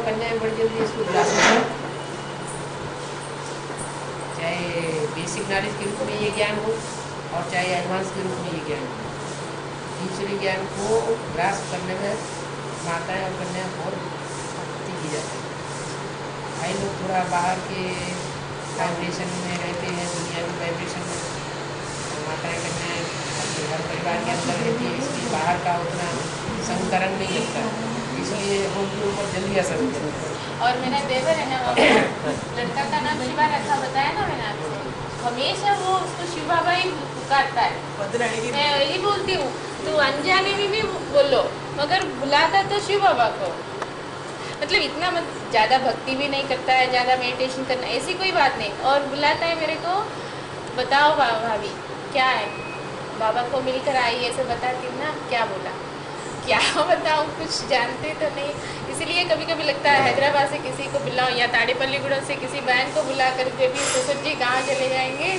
कन्या में बड़ी जल्दी इसको ग्रास करें, चाहे बेसिक नॉलेज के रूप में ये ज्ञान हो और चाहे एडवांस के रूप में ये ज्ञान हो। दूसरे ज्ञान को ग्रास करने में माताएं और कन्या बहुत भक्ति की जाती है। भाई लोग थोड़ा बाहर के वाइब्रेशन में रहते हैं, दुनिया की वाइब्रेशन में, माताएं कन्याएं अपने घर परिवार के अंदर रहती है, इसलिए बाहर का उतना संकरण नहीं लगता है, इसलिए उनके ऊपर जल्दी असर हो जाता है। और मेरा देवर है ना, वो लड़का का नाम शिवा रखा, बताया ना मैंने आपसे, हमेशा वो उसको शिव बाबा ही पुकारता है। मैं वही बोलती हूँ, तो अनजाने में भी बोलो, मगर बुलाता तो शिव बाबा को। मतलब इतना मत ज़्यादा भक्ति भी नहीं करता है, ज़्यादा मेडिटेशन करना ऐसी कोई बात नहीं, और बुलाता है मेरे को, बताओ भाभी क्या है, बाबा को मिलकर आई, ऐसे बताती हूँ ना, क्या बोला, क्या बताऊँ, कुछ जानते तो नहीं। इसलिए कभी कभी लगता है हैदराबाद से किसी को बुलाओ या ताड़ेपल्लीगुड़ा से किसी बहन को बुला कर के भी ससुर जी कहाँ चले जाएंगे,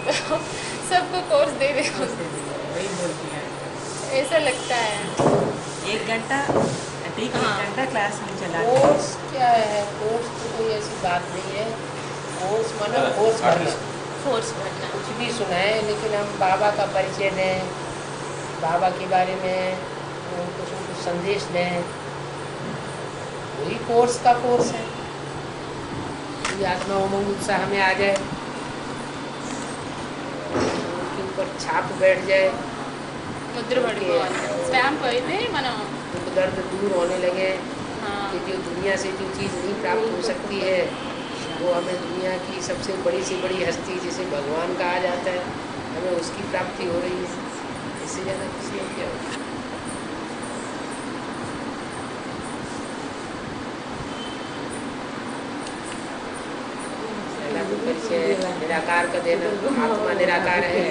तो सबको कोर्स दे दे, वही बोलती है, ऐसा लगता है। 1 घंटा ठीक है, 1 घंटा क्लास में चला कोर्स क्या है, कोर्स तो कोई ऐसी बात नहीं है, कोर्स मानो कोर्स भरना, फोर्स भरना। कुछ भी सुनाए, लेकिन हम बाबा का परिचय दें, बाबा के बारे में कुछ न कुछ संदेश दें, वही कोर्स का कोर्स है। ये आत्मा उमंग उत्साह में आ जाए, उनके ऊपर छाप बैठ जाए, ముద్ర పడిపోవాలి, స్టాంప్ అయితే మనం दुख दर्द दूर होने लगे, हाँ, कि जो दुनिया से जो चीज़ नहीं प्राप्त हो सकती है, वो हमें दुनिया की सबसे बड़ी से बड़ी हस्ती जिसे भगवान कहा जाता है, हमें उसकी प्राप्ति हो रही है, इससे ज़्यादा खुशी और क्या होगी। पहला तो परिचय निराकार का देना, आत्मा निराकार है,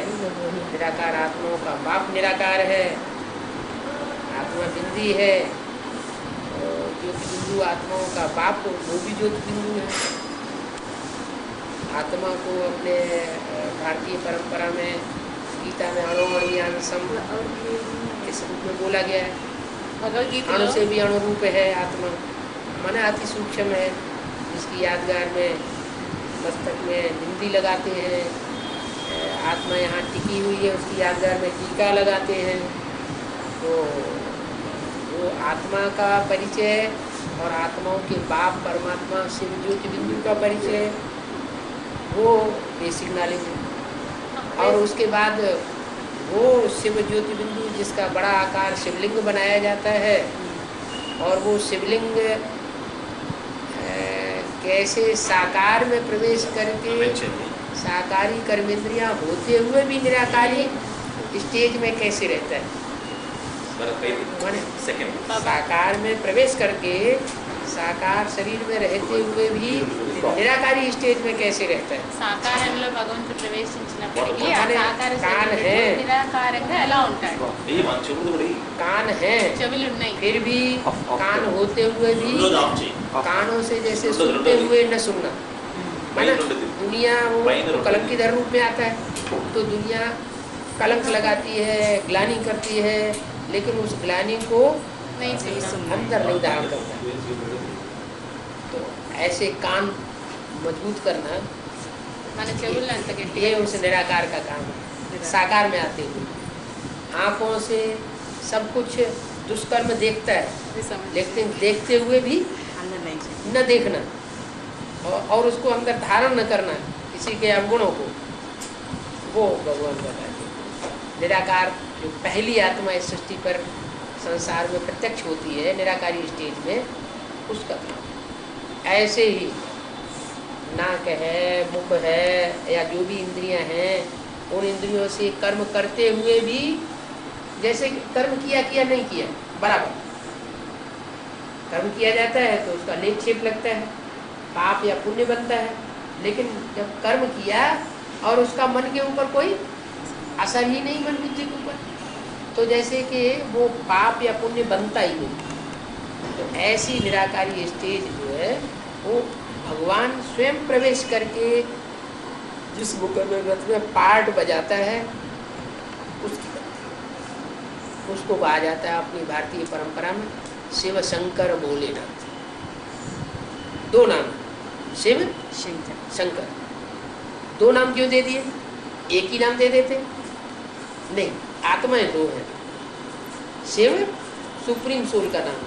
निराकार आत्माओं का बाप निराकार है, आत्मा बिंदी है, ज्योति बिंदु आत्माओं का बाप वो भी ज्योति बिंदु है। आत्मा को अपने भारतीय परंपरा में गीता में अणुअणुयान सम इस रूप में बोला गया है। भगवद गीता अणु से भी अणुरूप है आत्मा, मन अति सूक्ष्म है, जिसकी यादगार में मस्तक में बिंदी लगाते हैं, आत्मा यहाँ टिकी हुई है, उसकी यादगार में टीका लगाते हैं। तो वो आत्मा का परिचय और आत्माओं के बाप परमात्मा शिव ज्योति बिंदु का परिचय, वो बेसिक नॉलेज है। और उसके बाद वो शिव ज्योति बिंदु जिसका बड़ा आकार शिवलिंग बनाया जाता है, और वो शिवलिंग कैसे साकार में प्रवेश करके साकारी कर्मेंद्रियां होते हुए भी निराकारी स्टेज में कैसे रहता है, साकार में प्रवेश करके साकार शरीर में रहते हुए भी निराकारी स्टेज में कैसे रहता है। సాకారంలో భగవంతుడు ప్రవేశించినప్పటికీ ఆ माने సాకార कान శరీరంలో है, నిరాకారంగా ఎలా ఉంటాడు, कान है, చెవులు ఉన్నాయి, फिर भी कान होते हुए भी कानों से जैसे सुनते हुए न सुनना, है ना। दुनिया वो कलंकीधर रूप में आता है, तो दुनिया कलंक लगाती है, ग्लानि करती है, लेकिन उस ग्लानि को नहीं सुनना, अंदर नहीं धारण करता। तो ऐसे कान मजबूत करना, మన చెవులు అంత ये గట్టిగా उस निराकार का काम है। साकार में आते हुए आँखों से सब कुछ दुष्कर्म देखता है, समझ, लेकिन देखते हुए भी अंदर नहीं चाहिए। न देखना और उसको अंदर धारण न करना किसी के अवगुणों को, वो भगवान बताते हैं। निराकार जो पहली आत्मा इस सृष्टि पर संसार में प्रत्यक्ष होती है निराकारी स्टेज में, उसका काम। ऐसे ही नाक है, मुख है, या जो भी इंद्रियां हैं, उन इंद्रियों से कर्म करते हुए भी जैसे कर्म किया नहीं किया बराबर, कर्म किया जाता है तो उसका लेप छेप लगता है, पाप या पुण्य बनता है, लेकिन जब कर्म किया और उसका मन के ऊपर कोई असर ही नहीं, मन बुद्धि के ऊपर, तो जैसे कि वो पाप या पुण्य बनता ही नहीं। तो ऐसी निराकारी स्टेज जो है वो भगवान स्वयं प्रवेश करके जिस मुकम्मल रथ में पार्ट बजाता है उसकी, उसको कहा जाता है अपनी भारतीय परंपरा में शिव शंकर भोलेनाथ। दो नाम, शिव शंकर। शंकर। दो नाम क्यों दे दिए? एक ही नाम दे देते? नहीं, आत्माएं दो हैं। शिव सुप्रीम सोल का नाम,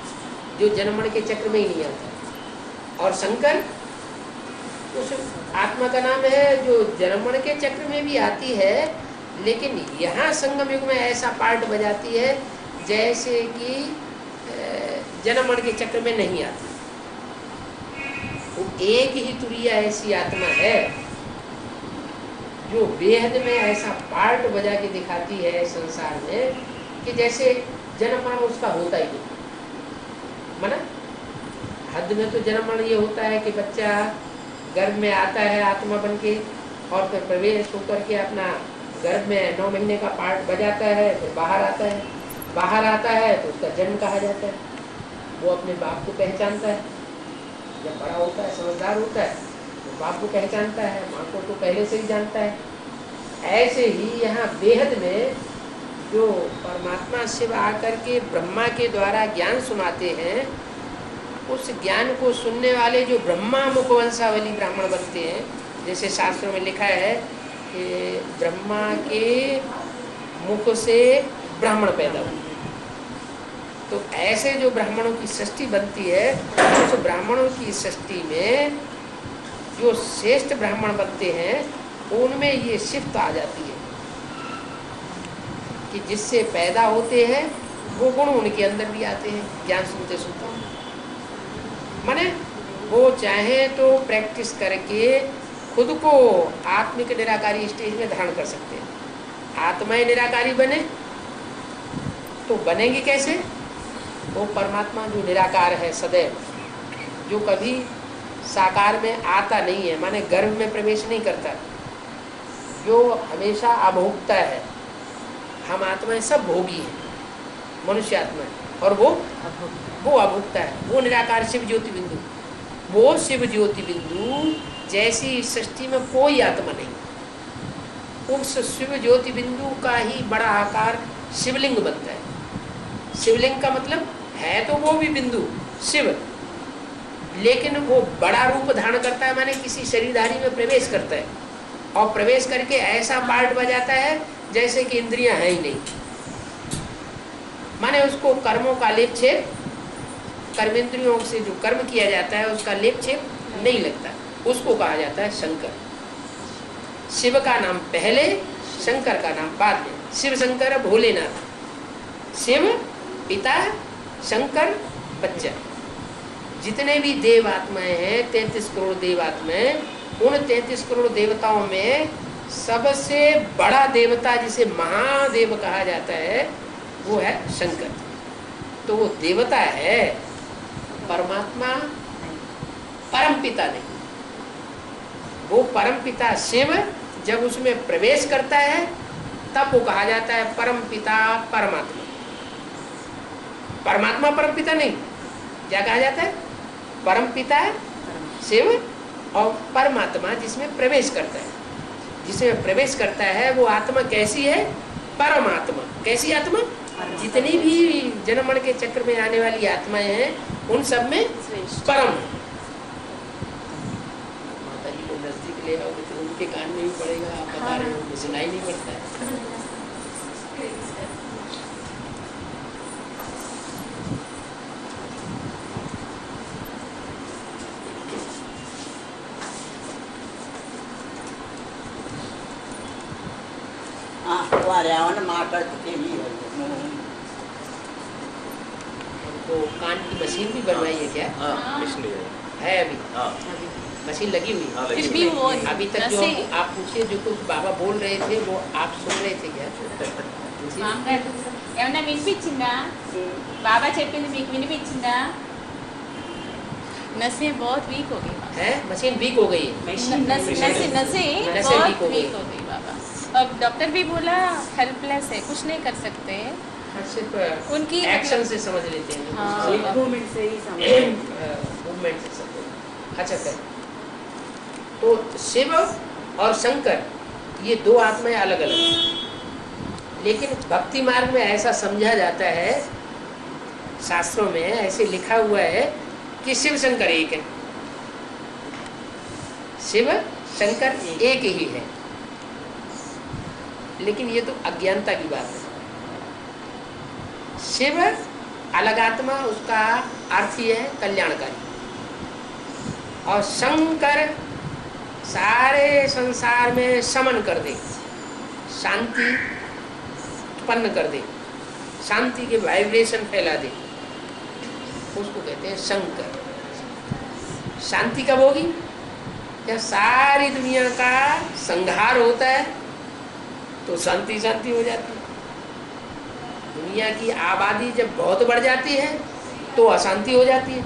जो जन्म मरण के चक्र में ही नहीं आता, और शंकर उस आत्मा का नाम है जो जन्म मरण के चक्र में भी आती है, लेकिन यहाँ संगम युग में ऐसा पार्ट बजाती है जैसे कि जन्म मरण के चक्र में नहीं आती। वो एक ही तुरिया ऐसी आत्मा है जो बेहद में ऐसा पार्ट बजा के दिखाती है संसार में कि जैसे जन्म मरण उसका होता ही नहीं। माना हद में तो जन्म मरण ये होता है कि बच्चा गर्भ में आता है आत्मा बन के, और फिर प्रवेश होकर के अपना गर्भ में 9 महीने का पार्ट बजाता है, फिर बाहर आता है। बाहर आता है तो उसका जन्म कहा जाता है। वो अपने बाप को पहचानता है, जब बड़ा होता है समझदार होता है तो बाप को पहचानता है, माँ को तो पहले से ही जानता है। ऐसे ही यहाँ बेहद में जो परमात्मा शिव आकर के ब्रह्मा के द्वारा ज्ञान सुनाते हैं, उस ज्ञान को सुनने वाले जो ब्रह्मा मुखवंशावली ब्राह्मण बनते हैं, जैसे शास्त्रों में लिखा है कि ब्रह्मा के मुख से ब्राह्मण पैदा हुए, तो ऐसे जो ब्राह्मणों की सृष्टि बनती है, उस ब्राह्मणों की सृष्टि में जो श्रेष्ठ ब्राह्मण बनते हैं उनमें ये शिफ्ट आ जाती है कि जिससे पैदा होते हैं वो गुण उनके अंदर भी आते हैं ज्ञान सुनते सुनते। माने वो चाहे तो प्रैक्टिस करके खुद को आत्मिक निराकारी स्टेज में धारण कर सकते हैं। आत्माएं निराकारी बने तो बनेंगे कैसे? वो परमात्मा जो निराकार है सदैव, जो कभी साकार में आता नहीं है, माने गर्भ में प्रवेश नहीं करता, जो हमेशा अभोक्ता है। हम आत्माएं सब भोगी हैं, मनुष्य आत्मा है, और वो अभोक्ता है। वो निराकार शिव ज्योति बिंदु, वो शिव ज्योति बिंदु जैसी सृष्टि में कोई आत्मा नहीं। उस शिव ज्योति बिंदु का ही बड़ा आकार शिवलिंग बनता है। शिवलिंग का मतलब है तो वो भी बिंदु शिव, लेकिन वो बड़ा रूप धारण करता है, माने किसी शरीरधारी में प्रवेश करता है, और प्रवेश करके ऐसा पार्ट बजाता है जैसे कि इंद्रियां हैं ही नहीं। माने उसको कर्मों का लेप छेप, कर्मेंद्रियों से जो कर्म किया जाता है उसका लेप छेप नहीं लगता, उसको कहा जाता है शंकर। शिव का नाम पहले, शंकर का नाम बाद में। शिव शंकर भोलेनाथ, शिव पिता, शंकर बच्चा। जितने भी देव आत्माएं हैं, 33 करोड़ देव आत्माएं, उन 33 करोड़ देवताओं में सबसे बड़ा देवता जिसे महादेव कहा जाता है वो है शंकर। तो वो देवता है, परमात्मा परम पिता नहीं। वो परम पिता शिव जब उसमें प्रवेश करता है तब वो कहा जाता है परम पिता परमात्मा। परमात्मा परम पिता नहीं, क्या कहा जाता है? परम पिता शिव और परमात्मा जिसमें प्रवेश करता है। जिसमें प्रवेश करता है वो आत्मा कैसी है? परमात्मा। कैसी आत्मा? जितनी भी जन्म मरण के चक्र में आने वाली आत्माएं हैं उन सब में परम। माता जी को नजदीक ले आओगे तो उनके कान में भी पड़ेगा, आप बता रहे हो, सुनाई नहीं पड़ता है। तो कान की मशीन भी बनवाई है क्या? मशीन है अभी मशीन लगी हुई है। फिर भी वो अभी तक जो आप पूछिए, जो कुछ बाबा बोल रहे थे वो आप सुन रहे थे क्या? ఏమన్నా వినిపించిందా? బాబా చెప్పింది మీకు వినిపించిందా? नसें बहुत वीक हो गई है, मशीन वीक हो गई है। नसें बहुत वीक हो गई बाबा। अब डॉक्टर भी बोला हेल्पलेस है, कुछ नहीं कर सकते। सिर्फ उनकी एक्शन से समझ लेते हैं। हाँ, मूवमेंट से ही समझ मूवमेंट से समझ। अच्छा सर, तो शिव और शंकर ये दो आत्माएं अलग अलग, लेकिन भक्ति मार्ग में ऐसा समझा जाता है, शास्त्रों में ऐसे लिखा हुआ है कि शिव शंकर एक है। शिव शंकर एक ही है, लेकिन ये तो अज्ञानता की बात है। शिव अलग आत्मा, उसका अर्थ ही है कल्याणकारी, और शंकर सारे संसार में शमन कर दे, शांति उत्पन्न कर दे, शांति के वाइब्रेशन फैला दे, उसको कहते हैं शंकर। शांति कब होगी? जब सारी दुनिया का संहार होता है तो शांति शांति हो जाती है। दुनिया की आबादी जब बहुत बढ़ जाती है तो अशांति हो जाती है,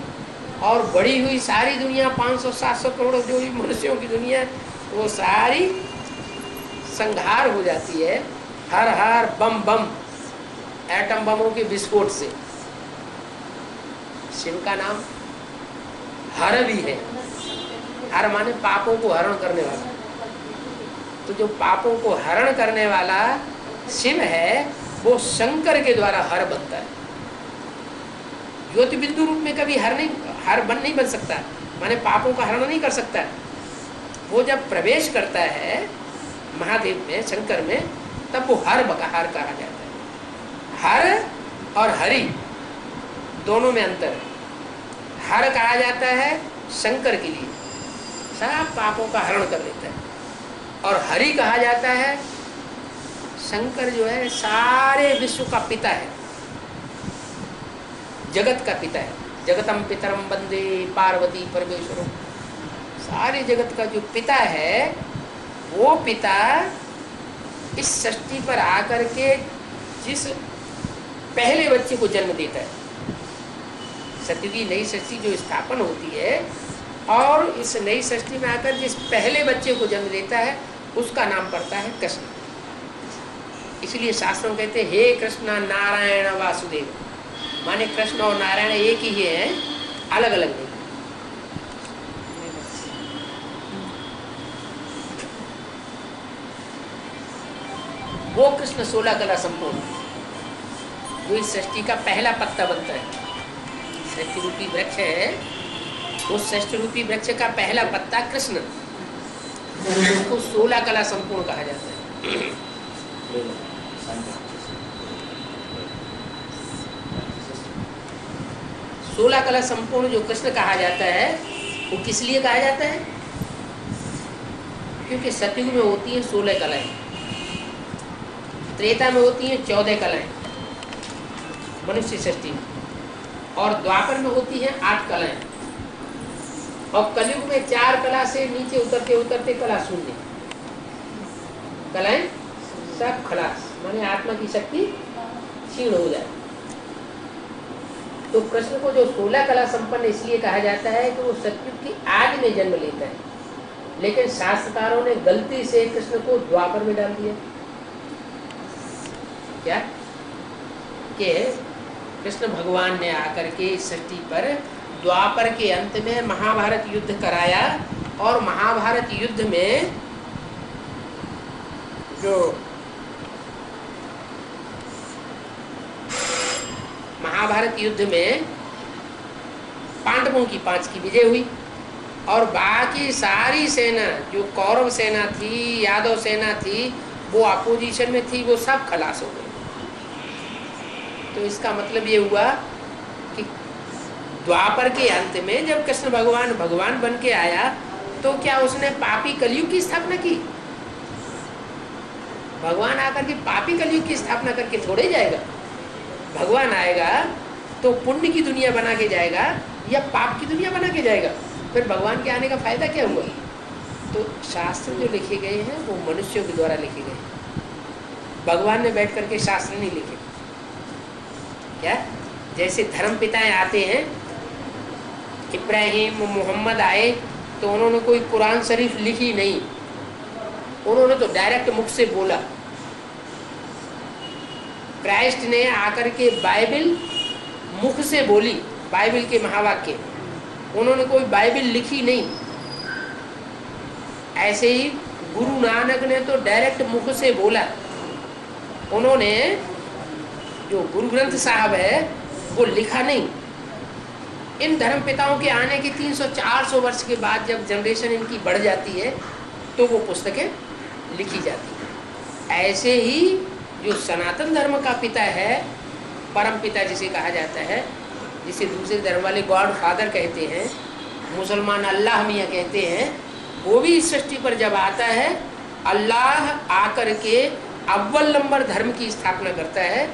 और बढ़ी हुई सारी दुनिया 500-700 करोड़ जो भी मनुष्यों की दुनिया है वो सारी संहार हो जाती है। हर हर बम बम, एटम बमों के विस्फोट से। शिव का नाम हर भी है। हर माने पापों को हरण करने वाला। तो जो पापों को हरण करने वाला शिव है वो शंकर के द्वारा हर बनता है। ज्योति बिंदु रूप में कभी हर नहीं बन सकता, माने पापों का हरण नहीं कर सकता। वो जब प्रवेश करता है महादेव में, शंकर में, तब वो हर कहा जाता है। हर और हरि दोनों में अंतर है। हर कहा जाता है शंकर के लिए, सब पापों का हरण कर लेता है, और हरि कहा जाता है शंकर जो है सारे विश्व का पिता है, जगत का पिता है। जगतम पितरम वंदे पार्वती परमेश्वरम। सारे जगत का जो पिता है वो पिता इस सृष्टि पर आकर के जिस पहले बच्चे को जन्म देता है, सत्य की नई सृष्टि जो स्थापन होती है, और इस नई सृष्टि में आकर जिस पहले बच्चे को जन्म देता है उसका नाम पड़ता है कृष्ण। इसलिए शास्त्रों कहते हैं हे कृष्ण नारायण वासुदेव, माने कृष्ण और नारायण एक ही है, अलग अलग नहीं। वो कृष्ण 16 कला संपूर्ण जो इस सृष्टि का पहला पत्ता बनता है। सृष्टि रूपी वृक्ष है, उस सृष्टि रूपी वृक्ष का पहला पत्ता कृष्ण, उसको 16 कला संपूर्ण कहा जाता है। 16 कला संपूर्ण जो कृष्ण कहा जाता है वो किस लिए कहा जाता है? क्योंकि सतयुग में होती है 16 कलाएं, त्रेता में होती है 14 कलाएं मनुष्य सृष्टि में, और द्वापर में होती है 8 कलाएं, और कलयुग में 4 कला से नीचे उतरते उतरते कला शून्य, कलाएं सब खलास, माने आत्मा की शक्ति क्षीण हो जाए। तो कृष्ण को जो 16 कला संपन्न इसलिए कहा जाता है कि वो सतयुग की आदि में जन्म लेता है, लेकिन शास्त्रकारों ने गलती से कृष्ण को द्वापर में डाल दिया। क्या कि कृष्ण भगवान ने आकर के इस सृष्टि पर द्वापर के अंत में महाभारत युद्ध कराया, और महाभारत युद्ध में जो महाभारत युद्ध में पांडवों की 5 की विजय हुई, और बाकी सारी सेना जो कौरव सेना थी, यादव सेना थी, वो अपोजिशन में थी, वो सब खलास हो गए। तो इसका मतलब ये हुआ कि द्वापर के अंत में जब कृष्ण भगवान बन के आया तो क्या उसने पापी कलयुग की स्थापना की? भगवान आकर के पापी कलयुग की स्थापना करके थोड़े जाएगा। भगवान आएगा तो पुण्य की दुनिया बना के जाएगा या पाप की दुनिया बना के जाएगा? फिर भगवान के आने का फायदा क्या हुआ? तो शास्त्र जो लिखे गए हैं वो मनुष्यों के द्वारा लिखे गए हैं, भगवान ने बैठ करके शास्त्र नहीं लिखे। क्या जैसे धर्म पिताएं आते हैं, इब्राहिम मोहम्मद आए तो उन्होंने कोई कुरान शरीफ लिखी नहीं, उन्होंने तो डायरेक्ट मुख से बोला। क्राइस्ट ने आकर के बाइबल मुख से बोली, बाइबल के महावाक्य, उन्होंने कोई बाइबल लिखी नहीं। ऐसे ही गुरु नानक ने तो डायरेक्ट मुख से बोला, उन्होंने जो गुरु ग्रंथ साहब है वो लिखा नहीं, इन धर्म पिताओं के आने के 300-400 वर्ष के बाद जब जनरेशन इनकी बढ़ जाती है तो वो पुस्तकें लिखी जाती हैं। ऐसे ही जो सनातन धर्म का पिता है, परम पिता जिसे कहा जाता है, जिसे दूसरे धर्म वाले गॉड फादर कहते हैं, मुसलमान अल्लाह मियाँ कहते हैं, वो भी इस सृष्टि पर जब आता है, अल्लाह आकर के अव्वल नंबर धर्म की स्थापना करता है,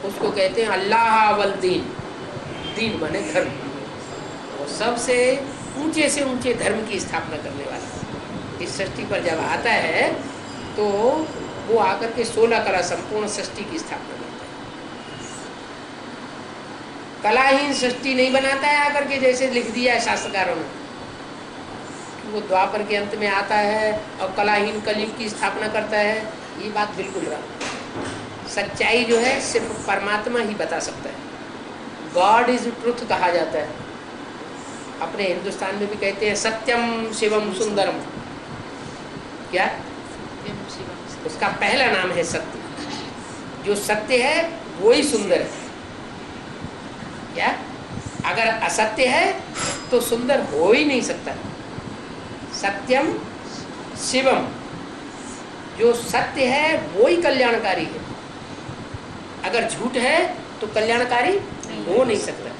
उसको कहते हैं अल्लाह अव्वल दीन। दीन माने धर्म, और सबसे ऊंचे से ऊंचे धर्म की स्थापना करने वाला इस सृष्टि पर जब आता है तो वो आकर के 16 कला संपूर्ण सृष्टि की स्थापना करता है। कलाहीन सृष्टि नहीं बनाता है आकर के, जैसे लिख दिया है शास्त्रकारों ने, वो द्वापर के अंत में आता है और कलाहीन कलयुग की स्थापना करता है। ये बात बिल्कुल गलत। सच्चाई जो है सिर्फ परमात्मा ही बता सकता है। गॉड इज ट्रुथ कहा जाता है। अपने हिंदुस्तान में भी कहते हैं सत्यम शिवम सुंदरम। क्या उसका पहला नाम है सत्य। जो सत्य है वो ही सुंदर है। क्या अगर असत्य है तो सुंदर हो ही नहीं सकता। सत्यम शिवम, जो सत्य है वो ही कल्याणकारी है। अगर झूठ है तो कल्याणकारी हो नहीं सकता।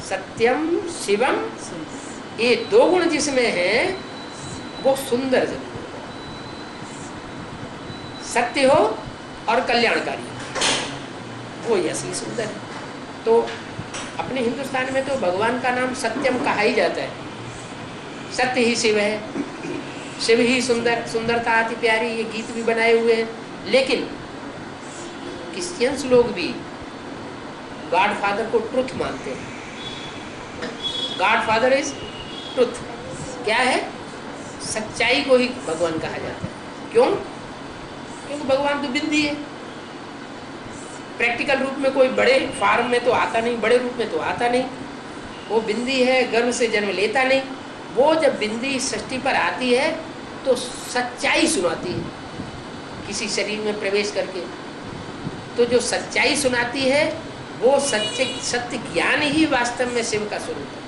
सत्यम शिवम, ये दो गुण जिसमें है वो सुंदर जरूर, सत्य हो और कल्याणकारी, वो असली सुंदर है। तो अपने हिंदुस्तान में तो भगवान का नाम सत्यम कहा ही जाता है। सत्य ही शिव है, शिव ही सुंदर, सुंदरता अति प्यारी, ये गीत भी बनाए हुए हैं। लेकिन क्रिश्चियंस लोग भी गॉड फादर को ट्रुथ मानते हैं। God father is truth. क्या है? सच्चाई को ही भगवान कहा जाता है। क्यों? क्योंकि भगवान तो बिंदी है। प्रैक्टिकल रूप में कोई बड़े फार्म में तो आता नहीं, बड़े रूप में तो आता नहीं। वो बिंदी है, गर्भ से जन्म लेता नहीं। वो जब बिंदी सृष्टि पर आती है तो सच्चाई सुनाती है किसी शरीर में प्रवेश करके। तो जो सच्चाई सुनाती है वो सत्य ज्ञान ही वास्तव में शिव का स्वरूप है।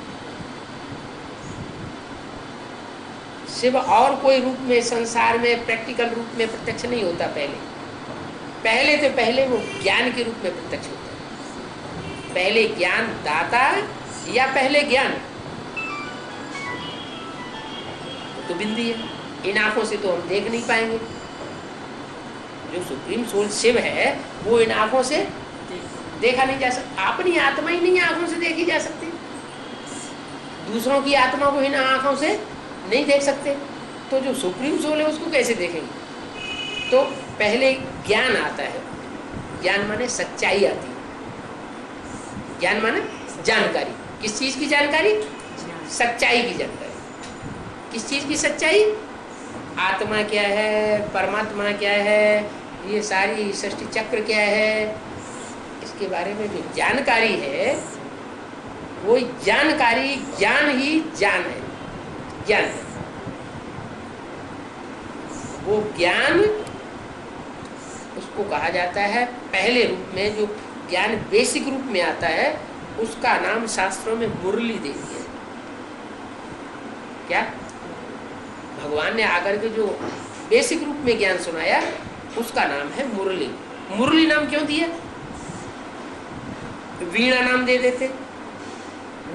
शिव और कोई रूप में संसार में प्रैक्टिकल रूप में प्रत्यक्ष नहीं होता। पहले वो ज्ञान के रूप में प्रत्यक्ष होता है। पहले ज्ञान दाता या पहले ज्ञान, तो बिंदी है। इन आंखों से तो हम देख नहीं पाएंगे। जो सुप्रीम सोल शिव है वो इन आंखों से देखा नहीं जा सकता। अपनी आत्मा ही नहीं आंखों से देखी जा सकती। दूसरों की आत्मा को इन आंखों से नहीं देख सकते। तो जो सुप्रीम सोल है उसको कैसे देखेंगे? तो पहले ज्ञान आता है। ज्ञान माने सच्चाई आती है। ज्ञान माने जानकारी। किस चीज की जानकारी? सच्चाई की जानकारी। किस चीज की सच्चाई? आत्मा क्या है, परमात्मा क्या है, ये सारी सृष्टि चक्र क्या है, इसके बारे में जो जानकारी है वो जानकारी, ज्ञान ही ज्ञान है। ज्ञान है वो ज्ञान, उसको कहा जाता है पहले रूप में। जो ज्ञान बेसिक रूप में आता है उसका नाम शास्त्रों में मुरली दे दिया। क्या? भगवान ने आकर के जो बेसिक रूप में ज्ञान सुनाया उसका नाम है मुरली। मुरली नाम क्यों दिया? वीणा नाम दे देते,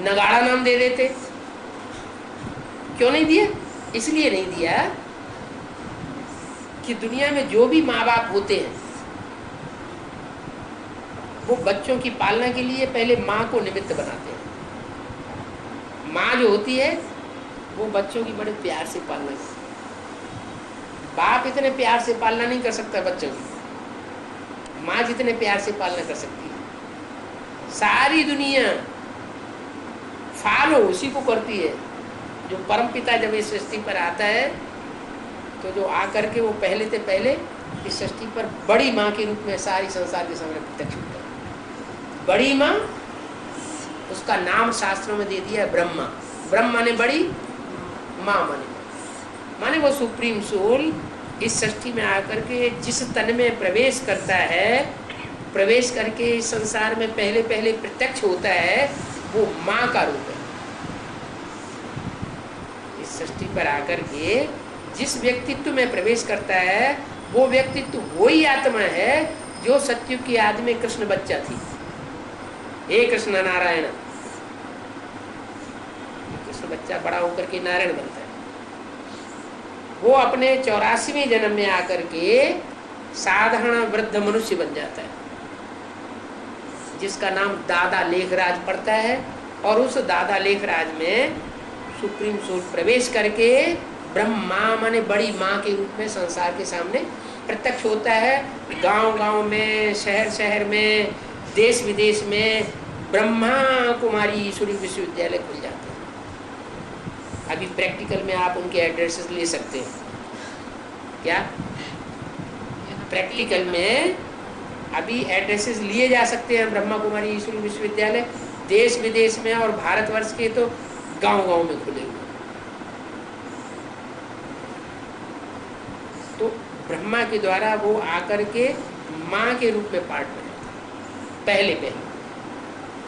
नगाड़ा नाम दे देते। क्यों नहीं दिया? इसलिए नहीं दिया कि दुनिया में जो भी माँ बाप होते हैं वो बच्चों की पालना के लिए पहले माँ को निमित्त बनाते हैं। माँ जो होती है वो बच्चों की बड़े प्यार से पालना करती है। बाप इतने प्यार से पालना नहीं कर सकता बच्चों की, माँ जितने प्यार से पालना कर सकती है। सारी दुनिया फॉलो उसी को करती है। जो परम पिता जब इस सृष्टि पर आता है तो जो आकर के वो पहले से पहले इस सृष्टि पर बड़ी माँ के रूप में सारी संसार के सामने प्रत्यक्ष होता है। बड़ी माँ, उसका नाम शास्त्रों में दे दिया है ब्रह्मा। ब्रह्म माने बड़ी, माँ माने वो सुप्रीम सोल इस सृष्टि में आकर के जिस तन में प्रवेश करता है, प्रवेश करके इस संसार में पहले पहले प्रत्यक्ष होता है, वो माँ का रूप है। इस सृष्टि पर आकर के जिस व्यक्तित्व में प्रवेश करता है वो व्यक्तित्व वही आत्मा है जो सत्युग की आदि में कृष्ण बच्चा थी। हे कृष्ण नारायण, कृष्ण बच्चा बड़ा होकर के नारायण बनता है। वो अपने 84वें जन्म में आकर के साधारण वृद्ध मनुष्य बन जाता है जिसका नाम दादा लेखराज पड़ता है। और उस दादा लेखराज में सुप्रीम सोल प्रवेश करके ब्रह्मा माने बड़ी माँ के रूप में संसार के सामने प्रत्यक्ष होता है। गांव गांव में, शहर शहर में, देश विदेश में ब्रह्मा कुमारी ईश्वरी विश्वविद्यालय खुल जाते हैं। अभी प्रैक्टिकल में आप उनके एड्रेसेस ले सकते हैं। क्या प्रैक्टिकल में अभी एड्रेसेस लिए जा सकते हैं? ब्रह्मा कुमारी ईश्वरी विश्वविद्यालय देश विदेश में और भारतवर्ष के तो गांव गांव में खुले हुए। तो ब्रह्मा के द्वारा वो आकर के माँ के रूप में पाठ में पहले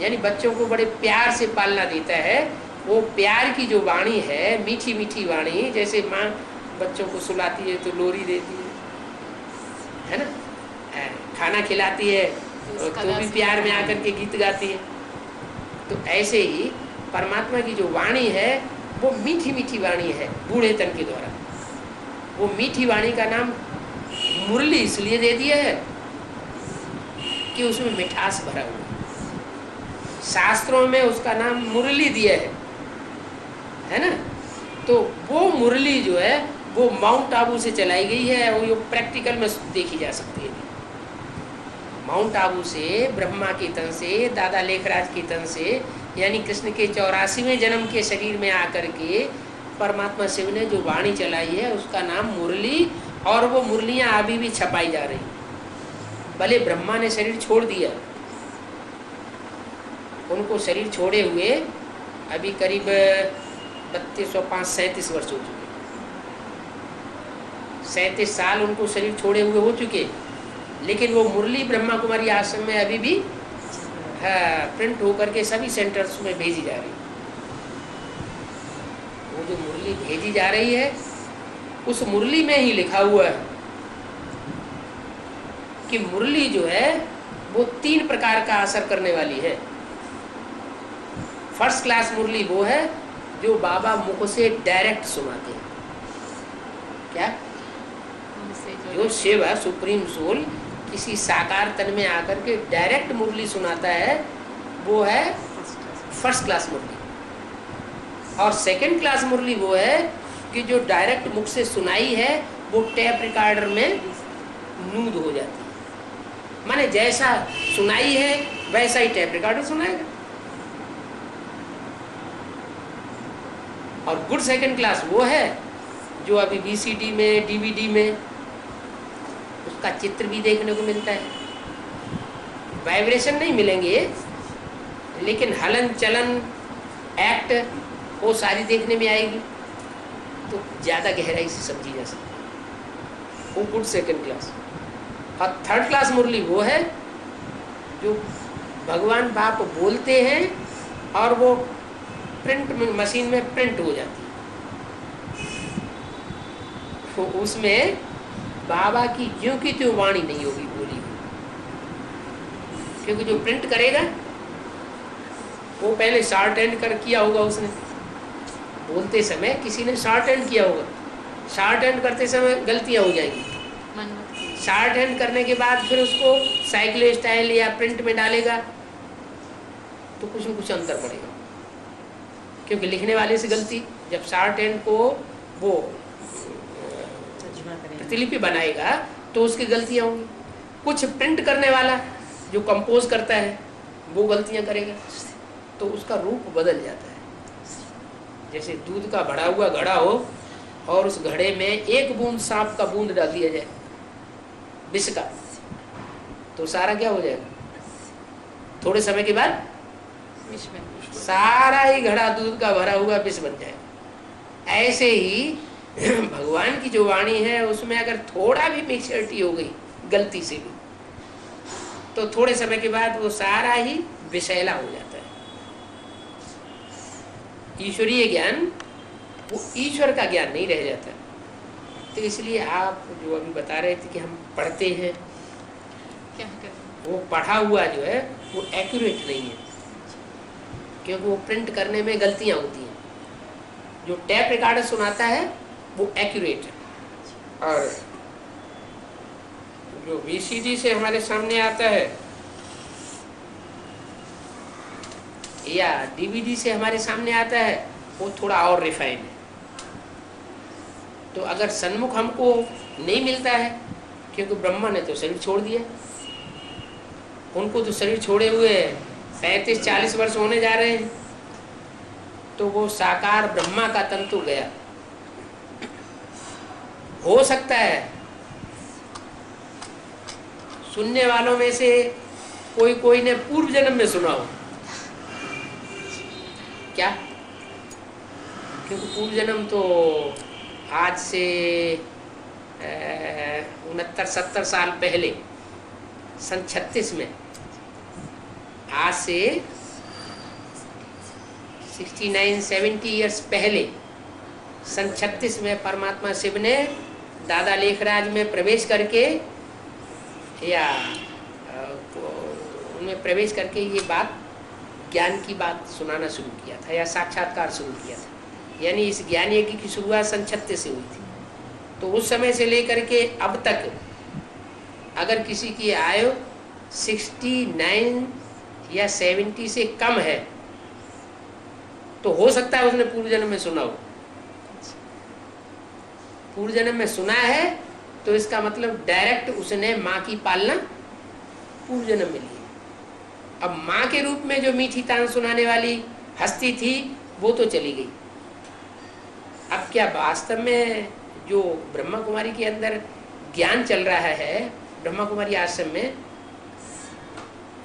यानी बच्चों को बड़े प्यार से पालना देता है। वो प्यार की जो वाणी है, मीठी मीठी वाणी, जैसे माँ बच्चों को सुलाती है तो लोरी देती है ना, खाना खिलाती है तो भी प्यार में आकर के गीत गाती है। तो ऐसे ही परमात्मा की जो वाणी है वो मीठी मीठी वाणी है बूढ़े तन के द्वारा। वो मीठी वाणी का नाम मुरली इसलिए दे दिया है कि उसमें मिठास भरा हुआ। शास्त्रों में उसका नाम मुरली दिया है ना। तो वो मुरली जो है वो माउंट आबू से चलाई गई है और ये प्रैक्टिकल में देखी जा सकती है। माउंट आबू से, ब्रह्मा के तन से, दादा लेखराज के तन से, यानी कृष्ण के 84वें जन्म के शरीर में आकर के परमात्मा शिव ने जो वाणी चलाई है उसका नाम मुरली। और वो मुरलियाँ अभी भी छपाई जा रही। भले ब्रह्मा ने शरीर छोड़ दिया, उनको शरीर छोड़े हुए अभी करीब 37 वर्ष हो चुके, 37 साल उनको शरीर छोड़े हुए हो चुके, लेकिन वो मुरली ब्रह्मा कुमारी आश्रम में अभी भी प्रिंट होकर के सभी सेंटर्स में भेजी जा रही है। वो जो मुरली भेजी जा रही है उस मुरली में ही लिखा हुआ है कि मुरली जो है वो 3 प्रकार का असर करने वाली है। फर्स्ट क्लास मुरली वो है जो बाबा मुख से डायरेक्ट सुनाते हैं। क्या? जो शिव है, सुप्रीम सोल, किसी साकार तन में आकर के डायरेक्ट मुरली सुनाता है, वो है फर्स्ट क्लास मुरली। और सेकंड क्लास मुरली वो है कि जो डायरेक्ट मुख से सुनाई है वो टेप रिकॉर्डर में नूद हो जाती है। माने जैसा सुनाई है वैसा ही टेप रिकॉर्डर सुनाएगा। और गुड सेकंड क्लास वो है जो अभी VCD में, DVD में उसका चित्र भी देखने को मिलता है। वाइब्रेशन नहीं मिलेंगे लेकिन हलन चलन एक्ट वो सारी देखने में आएगी, तो ज़्यादा गहराई से समझी जा सकती है। वो गुड सेकंड क्लास। और थर्ड क्लास मुरली वो है जो भगवान बाप बोलते हैं और वो प्रिंट में, मशीन में प्रिंट हो जाती है। तो उसमें बाबा की ज्यों की त्यों वाणी नहीं होगी बोली, क्योंकि जो प्रिंट करेगा वो पहले शॉर्ट हैंड कर किया होगा। उसने बोलते समय किसी ने शॉर्ट हैंड किया होगा, शॉर्ट हैंड करते समय गलतियां हो जाएंगी। शॉर्ट हैंड करने के बाद फिर उसको साइकिल स्टाइल या प्रिंट में डालेगा तो कुछ न कुछ अंतर पड़ेगा, क्योंकि लिखने वाले से गलती, जब शॉर्ट हैंड को वो प्रतिलिपि बनाएगा तो उसकी गलतियां होंगी। कुछ प्रिंट करने वाला जो कंपोज करता है वो गलतियां करेगा तो उसका रूप बदल जाता है। जैसे दूध का भरा हुआ घड़ा हो और उस घड़े में एक बूंद सांप का बूंद डाल दिया जाए विष का, तो सारा क्या हो जाएगा? थोड़े समय के बाद सारा ही घड़ा दूध का भरा हुआ विष बन जाएगा। ऐसे ही भगवान की जो वाणी है उसमें अगर थोड़ा भी मिक्सचरिटी हो गई गलती से भी, तो थोड़े समय के बाद वो सारा ही विषैला हो जाता है। ईश्वरीय ज्ञान वो ईश्वर का ज्ञान नहीं रह जाता। तो इसलिए आप जो अभी बता रहे थे कि हम पढ़ते हैं, क्या करें? वो पढ़ा हुआ जो है वो एक्यूरेट नहीं है, क्योंकि वो प्रिंट करने में गलतियां होती हैं। जो टैप रिकॉर्डर सुनाता है वो एक्यूरेट है, और जो वीसीडी से हमारे सामने आता है या डीवीडी से हमारे सामने आता है वो थोड़ा और रिफाइन है। तो अगर सन्मुख हमको नहीं मिलता है, क्योंकि ब्रह्मा ने तो शरीर छोड़ दिया, उनको तो शरीर छोड़े हुए 35-40 वर्ष होने जा रहे हैं, तो वो साकार ब्रह्मा का तंतु गया। हो सकता है सुनने वालों में से कोई ने पूर्व जन्म में सुना हो, क्या? क्योंकि पूर्व जन्म तो आज से 69-70 साल पहले, सन 36 में, आज से 69-70 ईयर्स पहले, सन 36 में परमात्मा शिव ने दादा लेखराज में प्रवेश करके या उनमें प्रवेश करके ये बात, ज्ञान की बात सुनाना शुरू किया था, या साक्षात्कार शुरू किया था। यानी इस ज्ञान यज्ञ की शुरुआत सन 36 से हुई थी। तो उस समय से लेकर के अब तक अगर किसी की आयु 69 या 70 से कम है तो हो सकता है उसने पूर्व जन्म में सुना हो। पूर्व जन्म में सुना है तो इसका मतलब डायरेक्ट उसने माँ की पालना पूर्व जन्म में ली। अब माँ के रूप में जो मीठी तान सुनाने वाली हस्ती थी वो तो चली गई। अब क्या वास्तव में जो ब्रह्मा कुमारी के अंदर ज्ञान चल रहा है ब्रह्मा कुमारी आश्रम में,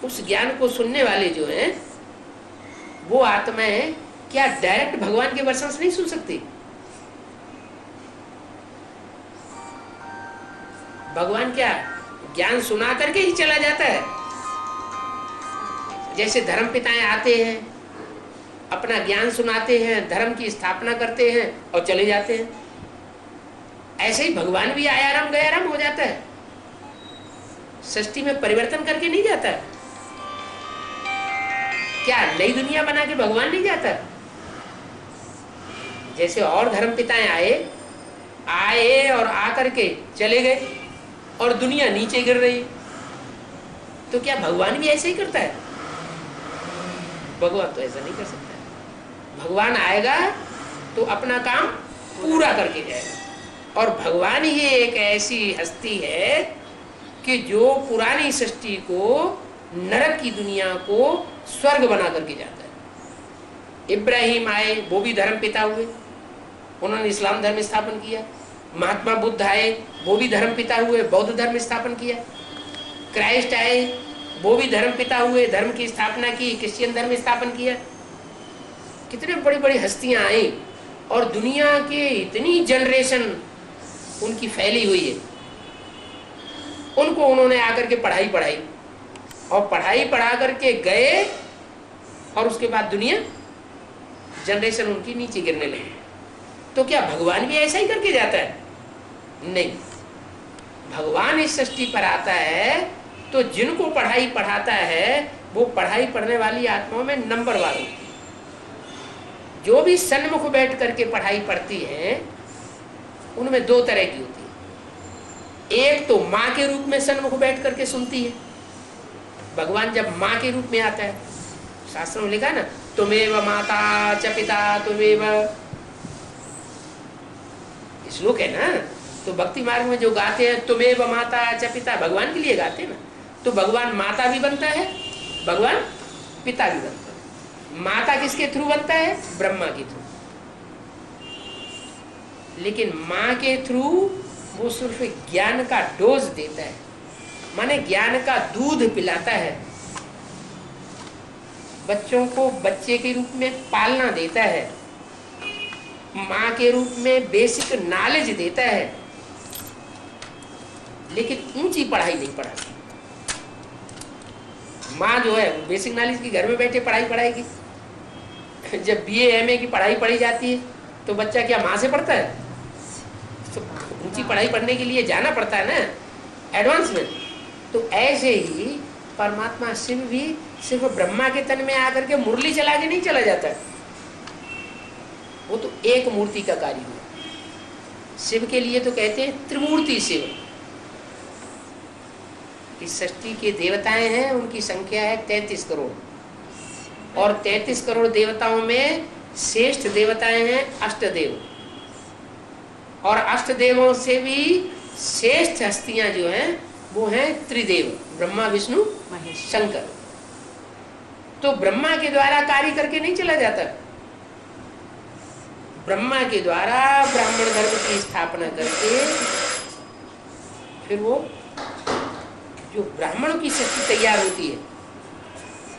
उस ज्ञान को सुनने वाले जो हैं वो आत्माएं क्या डायरेक्ट भगवान के वर्षन से नहीं सुन सकती? भगवान क्या ज्ञान सुना करके ही चला जाता है? जैसे धर्म पिताएं आते हैं, अपना ज्ञान सुनाते हैं, धर्म की स्थापना करते हैं और चले जाते हैं, ऐसे ही भगवान भी आयाराम गयाराम हो जाता है, सृष्टि में परिवर्तन करके नहीं जाता। क्या नई दुनिया बना के भगवान नहीं जाता? जैसे और धर्म पिताएं आए और आकर के चले गए और दुनिया नीचे गिर रही, तो क्या भगवान भी ऐसे ही करता है? भगवान तो ऐसा नहीं कर सकता है। भगवान आएगा तो अपना काम पूरा करके जाएगा, और भगवान ही एक ऐसी हस्ती है कि जो पुरानी सृष्टि को, नरक की दुनिया को स्वर्ग बना करके जाता है। इब्राहिम आए, वो भी धर्म पिता हुए, उन्होंने इस्लाम धर्म स्थापन किया। महात्मा बुद्ध आए, वो भी धर्म पिता हुए, बौद्ध धर्म स्थापन किया। क्राइस्ट आए, वो भी धर्म पिता हुए, धर्म की स्थापना की, क्रिश्चियन धर्म स्थापन किया। कितने बड़ी बड़ी हस्तियां आई और दुनिया के इतनी जनरेशन उनकी फैली हुई है। उनको उन्होंने आकर के पढ़ाई और पढ़ाई पढ़ा करके गए, और उसके बाद दुनिया जनरेशन उनकी नीचे गिरने लगी। तो क्या भगवान भी ऐसा ही करके जाता है? नहीं, भगवान इस सृष्टि पर आता है तो जिनको पढ़ाई पढ़ाता है वो पढ़ाई पढ़ने वाली आत्माओं में नंबर वार होती है। जो भी सन्मुख बैठ करके पढ़ाई पढ़ती है उनमें दो तरह की होती है। एक तो माँ के रूप में सन्मुख बैठ करके सुनती है। भगवान जब माँ के रूप में आता है, शास्त्रों में लिखा है ना, तुमेव माता च पिता तुमेव, श्लोक है ना। तो भक्ति मार्ग में जो गाते हैं तुमेव माता च पिता, भगवान के लिए गाते हैं ना। तो भगवान माता भी बनता है, भगवान पिता भी बनता है। माता किसके थ्रू बनता है? ब्रह्मा के थ्रू। लेकिन माँ के थ्रू वो सिर्फ ज्ञान का डोज देता है, माने ज्ञान का दूध पिलाता है, बच्चों को बच्चे के रूप में पालना देता है, माँ के रूप में बेसिक नॉलेज देता है, लेकिन ऊंची पढ़ाई नहीं पढ़ाती। माँ जो है बेसिक नॉलेज की घर में बैठे पढ़ाई पढ़ाएगी, जब BA MA की पढ़ाई पढ़ी जाती है तो बच्चा क्या माँ से पढ़ता है? तो ऊंची पढ़ाई पढ़ने के लिए जाना पड़ता है ना, एडवांस में। तो ऐसे ही परमात्मा शिव भी सिर्फ ब्रह्मा के तन में आकर के मुरली चला के नहीं चला जाता है, वो तो एक मूर्ति का कार्य हुआ। शिव के लिए तो कहते हैं त्रिमूर्ति शिव। इस सृष्टि के देवताएं हैं, उनकी संख्या है 33 करोड़, और 33 करोड़ देवताओं में श्रेष्ठ देवताएं हैं अष्टदेव, और अष्टदेवों से भी श्रेष्ठ हस्तियां जो हैं वो हैं त्रिदेव, ब्रह्मा विष्णु महेश। शंकर। तो ब्रह्मा के द्वारा कार्य करके नहीं चला जाता, ब्रह्मा के द्वारा ब्राह्मण धर्म की स्थापना करके फिर वो जो ब्राह्मणों की सृष्टि तैयार होती है,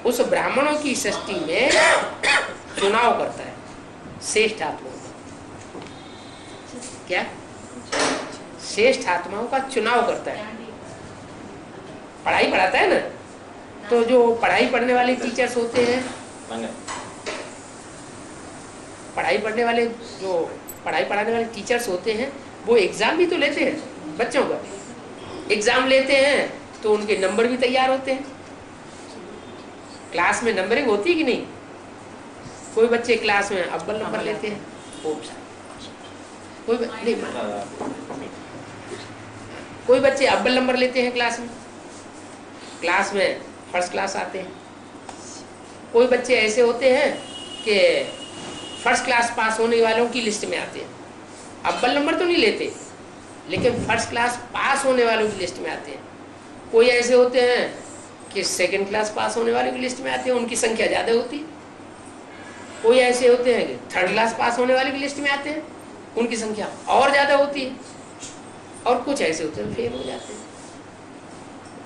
उस ब्राह्मणों की सृष्टि में चुनाव करता है श्रेष्ठ आत्माओं का। क्या? श्रेष्ठ आत्माओं का चुनाव करता है। पढ़ाई पढ़ाता है ना, तो जो पढ़ाई पढ़ने वाले टीचर्स होते हैं, पढ़ाई पढ़ाने वाले टीचर्स होते हैं, वो एग्जाम भी तो लेते हैं बच्चों का। एग्जाम लेते हैं तो उनके नंबर भी तैयार होते हैं। क्लास में नंबरिंग होती है कि नहीं? कोई बच्चे क्लास में अव्वल नंबर लेते हैं, कोई बच्चे अव्वल नंबर लेते हैं क्लास में फर्स्ट क्लास आते हैं। कोई बच्चे ऐसे होते हैं कि फर्स्ट क्लास पास होने वालों की लिस्ट में आते हैं, अव्वल नंबर तो नहीं लेते लेकिन फर्स्ट क्लास पास होने वालों की लिस्ट में आते हैं। कोई ऐसे होते हैं कि सेकंड क्लास पास होने वालों की लिस्ट में आते हैं, उनकी संख्या ज़्यादा होती है। कोई ऐसे होते हैं कि थर्ड क्लास पास होने वाले की लिस्ट में आते हैं, उनकी संख्या और ज़्यादा होती है। और कुछ ऐसे होते हैं फेल हो जाते हैं।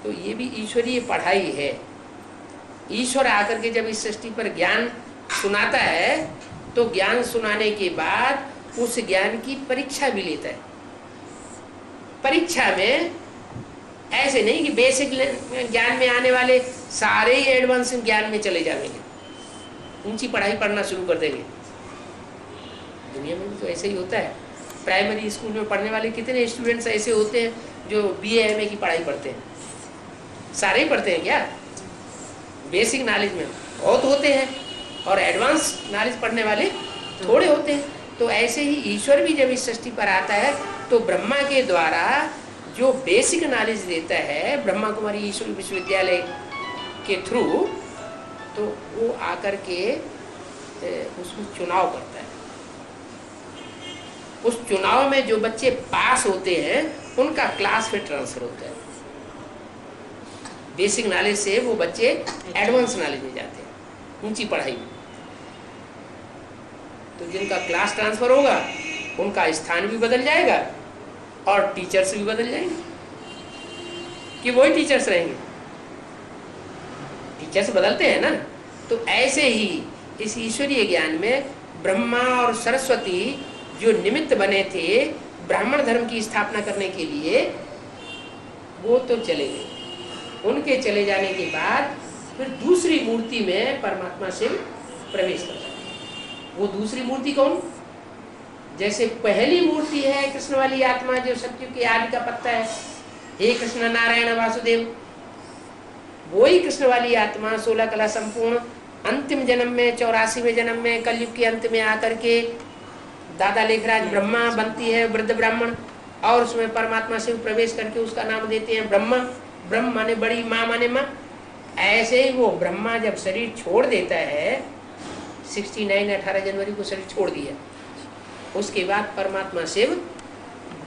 तो ये भी ईश्वरीय पढ़ाई है। ईश्वर आकर के जब इस सृष्टि पर ज्ञान सुनाता है तो ज्ञान सुनाने के बाद उस ज्ञान की परीक्षा भी लेता है। परीक्षा में ऐसे नहीं कि बेसिक ज्ञान में आने वाले सारे ही एडवांस ज्ञान में चले जाएंगे, ऊंची पढ़ाई पढ़ना शुरू कर देंगे। दुनिया में भी तो ऐसे ही होता है। प्राइमरी स्कूल में पढ़ने वाले कितने स्टूडेंट्स ऐसे होते हैं जो BA MA की पढ़ाई पढ़ते हैं? सारे ही पढ़ते हैं क्या? बेसिक नॉलेज में बहुत होते हैं और एडवांस नॉलेज पढ़ने वाले थोड़े होते हैं। तो ऐसे ही ईश्वर भी जब इस सृष्टि पर आता है तो ब्रह्मा के द्वारा जो बेसिक नॉलेज देता है ब्रह्मा कुमारी ईश्वर विश्वविद्यालय के थ्रू, तो वो आकर के उसमें चुनाव करता है। उस चुनाव में जो बच्चे पास होते हैं उनका क्लास फिर ट्रांसफर होता है। बेसिक नॉलेज से वो बच्चे एडवांस नॉलेज में जाते हैं, ऊंची पढ़ाई में। तो जिनका क्लास ट्रांसफर होगा उनका स्थान भी बदल जाएगा और टीचर्स भी बदल जाएंगे कि वही टीचर्स रहेंगे। टीचर्स बदलते हैं ना। तो ऐसे ही इस ईश्वरीय ज्ञान में ब्रह्मा और सरस्वती जो निमित्त बने थे ब्राह्मण धर्म की स्थापना करने के लिए, वो तो चले गए। उनके चले जाने के बाद फिर दूसरी मूर्ति में परमात्मा शिव प्रवेश करता है। वो दूसरी मूर्ति कौन? जैसे पहली मूर्ति है कृष्ण वाली आत्मा जो सत्युग के आदि का पत्ता है, हे कृष्ण नारायण वासुदेव, वो ही कृष्ण वाली आत्मा 16 कला संपूर्ण अंतिम जन्म में 84वें जन्म में कलयुग के अंत में आकर के दादा लेखराज ब्रह्मा बनती है, वृद्ध ब्राह्मण, और उसमें परमात्मा शिव प्रवेश करके उसका नाम देते हैं ब्रह्मा। ब्रह्म माने बड़ी, माँ माने माँ। ऐसे ही वो ब्रह्मा जब शरीर छोड़ देता है 69 18 जनवरी को शरीर छोड़ दिया, उसके बाद परमात्मा शिव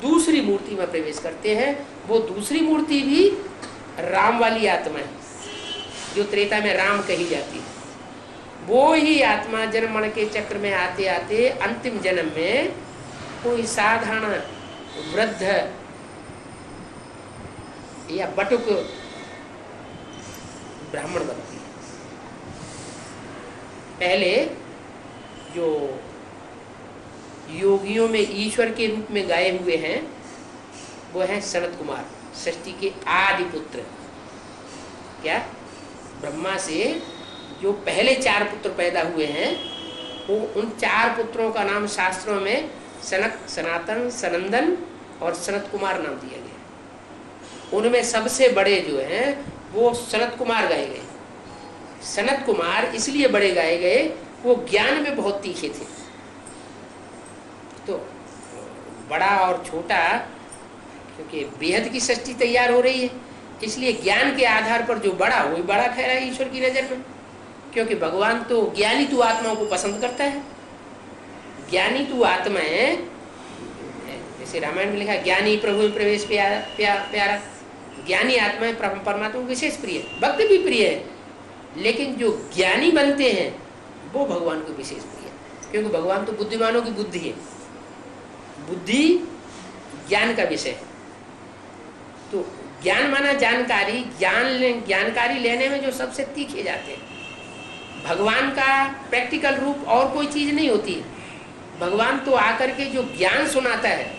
दूसरी मूर्ति में प्रवेश करते हैं। वो दूसरी मूर्ति भी राम वाली आत्मा है जो त्रेता में राम कही जाती है। वो ही आत्मा जन्म मरण के चक्र में आते आते अंतिम जन्म में कोई साधारण वृद्ध या बटुक ब्राह्मण बनती है। पहले जो योगियों में ईश्वर के रूप में गाए हुए हैं वो हैं सनत कुमार, सृष्टि के आदि पुत्र। क्या? ब्रह्मा से जो पहले 4 पुत्र पैदा हुए हैं वो उन 4 पुत्रों का नाम शास्त्रों में सनक, सनातन, सनंदन और सनत कुमार नाम दिया गया। उनमें सबसे बड़े जो हैं वो सनत कुमार गाए गए। सनत कुमार इसलिए बड़े गाए गए, वो ज्ञान में बहुत तीखे थे। तो बड़ा और छोटा, क्योंकि बेहद की सृष्टि तैयार हो रही है, इसलिए ज्ञान के आधार पर जो बड़ा, वही बड़ा ठहरा है ईश्वर की नजर में। क्योंकि भगवान तो ज्ञानी तू आत्माओं को पसंद करता है। ज्ञानी तू आत्मा है, जैसे रामायण में लिखा, ज्ञानी प्रभु में प्रवेश प्यारा। ज्ञानी आत्मा है परमात्मा को विशेष प्रिय, भक्त भी प्रिय है, लेकिन जो ज्ञानी बनते हैं वो भगवान को विशेष प्रिय है। क्योंकि भगवान तो बुद्धिमानों की बुद्धि है, बुद्धि ज्ञान का विषय है। तो ज्ञान माना जानकारी, जानकारी लेने में जो सबसे तीखे जाते हैं। भगवान का प्रैक्टिकल रूप और कोई चीज नहीं होती है। भगवान तो आकर के जो ज्ञान सुनाता है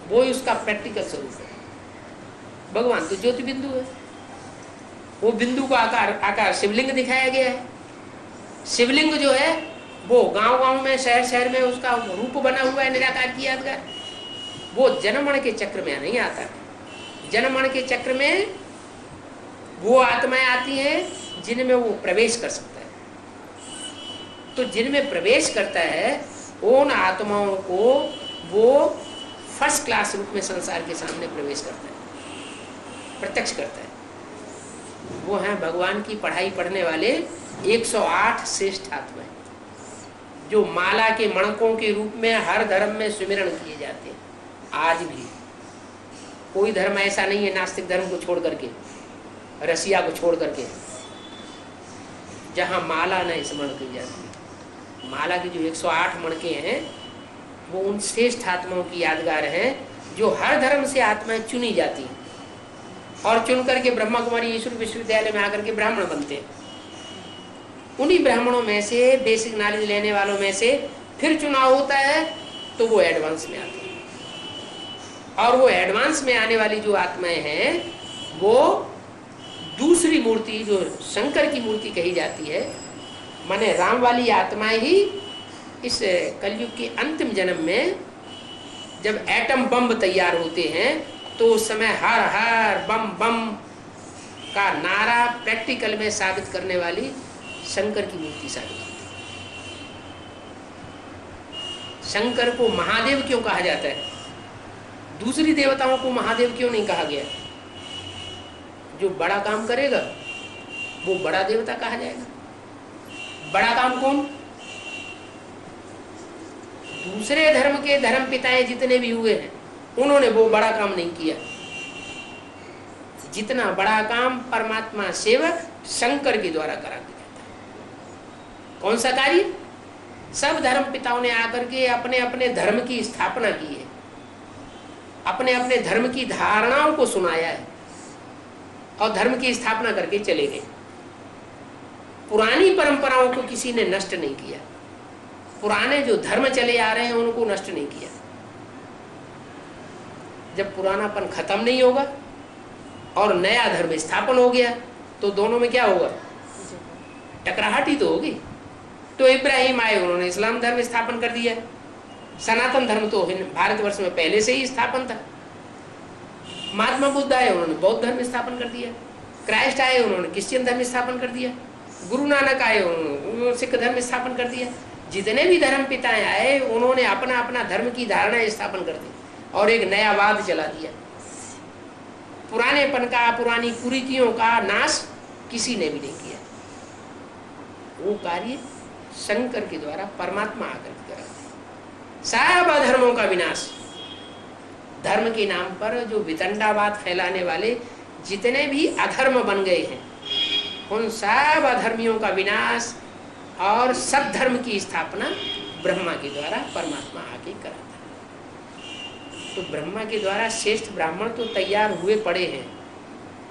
वो ही उसका प्रैक्टिकल स्वरूप है। भगवान तो ज्योति बिंदु है, वो बिंदु का आकार शिवलिंग दिखाया गया है। शिवलिंग जो है वो गांव-गांव में, शहर-शहर में उसका रूप बना हुआ है, निराकार की यादगार। वो जनमण के चक्र में नहीं आता। जनमण के चक्र में वो आत्माएं आती हैं जिनमें वो प्रवेश कर सकता है। तो जिनमें प्रवेश करता है उन आत्माओं को वो फर्स्ट क्लास रूप में संसार के सामने प्रवेश करता है, प्रत्यक्ष करता है। वो हैं भगवान की पढ़ाई पढ़ने वाले 108 श्रेष्ठ आत्माएं, जो माला के मणकों के रूप में हर धर्म में सुमिरण किए जाते हैं। आज भी कोई धर्म ऐसा नहीं है, नास्तिक धर्म को छोड़ करके, रसिया को छोड़ करके, जहां माला नहीं स्मरण की जाती। माला की जो 108 मणके हैं वो उन श्रेष्ठ आत्माओं की यादगार हैं, जो हर धर्म से आत्माएं चुनी जाती हैं और चुन करके ब्रह्मा कुमारी ईश्वर विश्वविद्यालय में आकर के ब्राह्मण बनते हैं। उन्हीं ब्राह्मणों में से, बेसिक नॉलेज लेने वालों में से फिर चुनाव होता है, तो वो एडवांस में आते हैं। और वो एडवांस में आने वाली जो आत्माएं हैं वो दूसरी मूर्ति, जो शंकर की मूर्ति कही जाती है, माने राम वाली आत्माएं ही इस कलयुग के अंतिम जन्म में जब एटम बम तैयार होते हैं तो उस समय हर हर बम बम का नारा प्रैक्टिकल में साबित करने वाली शंकर की मूर्ति साबित होती है। शंकर को महादेव क्यों कहा जाता है? दूसरी देवताओं को महादेव क्यों नहीं कहा गया? जो बड़ा काम करेगा वो बड़ा देवता कहा जाएगा। बड़ा काम कौन? दूसरे धर्म के धर्म पिताएं जितने भी हुए हैं उन्होंने वो बड़ा काम नहीं किया। जितना बड़ा काम परमात्मा सेवक शंकर के द्वारा करा दिया था। कौन सा कार्य? सब धर्म पिताओं ने आकर के अपने अपने धर्म की स्थापना की है, अपने अपने धर्म की धारणाओं को सुनाया है और धर्म की स्थापना करके चले गए। पुरानी परंपराओं को किसी ने नष्ट नहीं किया। पुराने जो धर्म चले आ रहे हैं उनको नष्ट नहीं किया। जब पुरानापन खत्म नहीं होगा और नया धर्म स्थापन हो गया तो दोनों में क्या होगा? टकराहट ही तो होगी। तो इब्राहिम आए, उन्होंने इस्लाम धर्म स्थापन कर दिया। सनातन धर्म तो भारतवर्ष में पहले से ही स्थापन था। महात्मा बुद्ध आए, उन्होंने बौद्ध धर्म स्थापन कर दिया। क्राइस्ट आए, उन्होंने क्रिश्चियन धर्म स्थापन कर दिया। गुरु नानक आए, उन्होंने सिख धर्म स्थापन कर दिया। जितने भी धर्म पिताएं आए उन्होंने अपना अपना धर्म की धारणा स्थापन कर दी और एक नया वाद चला दिया। पुरानेपन का, पुरानी कुरीतियों का नाश किसी ने भी नहीं किया। वो कार्य शंकर के द्वारा परमात्मा आकर करा। सब अधर्मों का विनाश। धर्म के नाम पर जो वितंडावाद फैलाने वाले जितने भी अधर्म बन गए हैं उन सब अधर्मियों का विनाश और सब धर्म की स्थापना ब्रह्मा के द्वारा परमात्मा आके कराता है। तो ब्रह्मा के द्वारा श्रेष्ठ ब्राह्मण तो तैयार हुए पड़े हैं,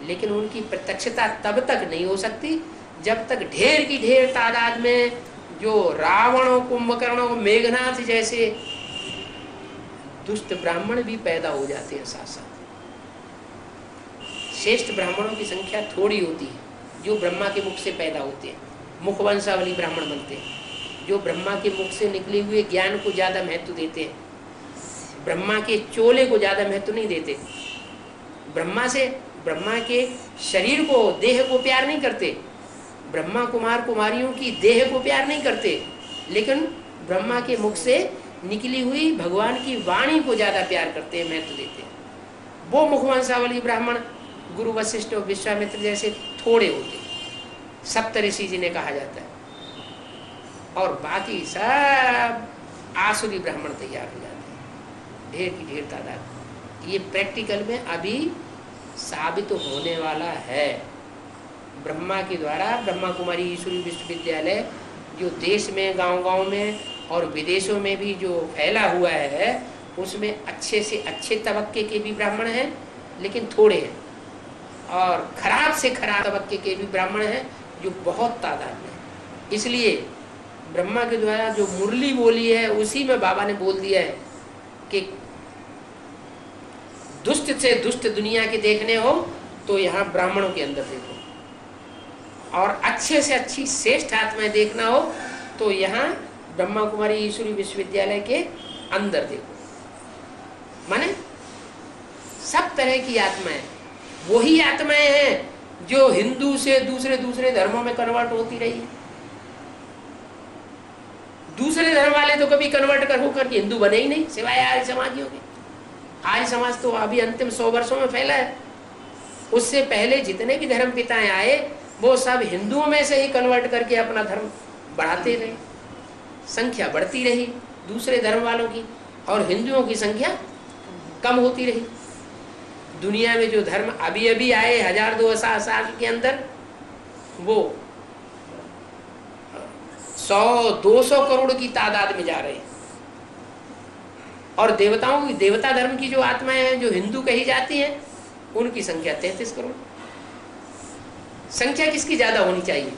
लेकिन उनकी प्रत्यक्षता तब तक नहीं हो सकती जब तक ढेर की ढेर तादाद में जो रावण, कुंभकर्ण, मेघनाथ जैसे दुष्ट ब्राह्मण भी पैदा हो जाते हैं। साथ साथ श्रेष्ठ ब्राह्मणों की संख्या थोड़ी होती है जो ब्रह्मा के मुख से पैदा होते हैं, मुखवंशावली ब्राह्मण बनते हैं, जो ब्रह्मा के मुख से निकले हुए ज्ञान को ज़्यादा महत्व देते हैं, ब्रह्मा के चोले को ज़्यादा महत्व नहीं देते। ब्रह्मा के शरीर को, देह को प्यार नहीं करते, ब्रह्मा कुमार कुमारियों की देह को प्यार नहीं करते, लेकिन ब्रह्मा के मुख से निकली हुई भगवान की वाणी को ज़्यादा प्यार करते हैं, महत्व देते हैं। वो मुखवंशावली ब्राह्मण गुरु वशिष्ठ और विश्वामित्र जैसे थोड़े होते, सप्तऋषि जिन्हें कहा जाता है, और बाकी सब आसुरी ब्राह्मण तैयार हो जाते हैं, ढेर की ढेर तादाद। ये प्रैक्टिकल में अभी साबित होने वाला है। ब्रह्मा के द्वारा ब्रह्मा कुमारी ईश्वरी विश्वविद्यालय जो देश में, गांव-गांव में और विदेशों में भी जो फैला हुआ है, उसमें अच्छे से अच्छे तबक्के के भी ब्राह्मण हैं, लेकिन थोड़े हैं, और खराब से खराब तबक्के के भी ब्राह्मण हैं जो बहुत तादाद में। इसलिए ब्रह्मा के द्वारा जो मुरली बोली है, उसी में बाबा ने बोल दिया है कि दुष्ट से दुष्ट दुनिया के देखने हो तो यहाँ ब्राह्मणों के अंदर देखो, और अच्छे से अच्छी श्रेष्ठ आत्माएं देखना हो तो यहाँ ब्रह्मा कुमारी ईश्वरी विश्वविद्यालय के अंदर देखो। माने सब तरह की आत्माएं वही आत्माएं हैं जो हिंदू से दूसरे धर्मों में कन्वर्ट होती रही है। दूसरे धर्म वाले तो कभी कन्वर्ट कर होकर के हिंदू बने ही नहीं, सिवाय आर्य समाजियों के। आर्य समाज तो अभी अंतिम 100 वर्षों में फैला है। उससे पहले जितने भी धर्म पिताएं आए, वो सब हिंदुओं में से ही कन्वर्ट करके अपना धर्म बढ़ाते रहे, संख्या बढ़ती रही दूसरे धर्म वालों की, और हिंदुओं की संख्या कम होती रही। दुनिया में जो धर्म अभी अभी आए 1000-2000 साल के अंदर, वो 100-200 करोड़ की तादाद में जा रहे हैं। और देवताओं की, देवता धर्म की जो आत्माएं हैं जो हिंदू कही जाती हैं, उनकी संख्या 33 करोड़। संख्या किसकी ज्यादा होनी चाहिए?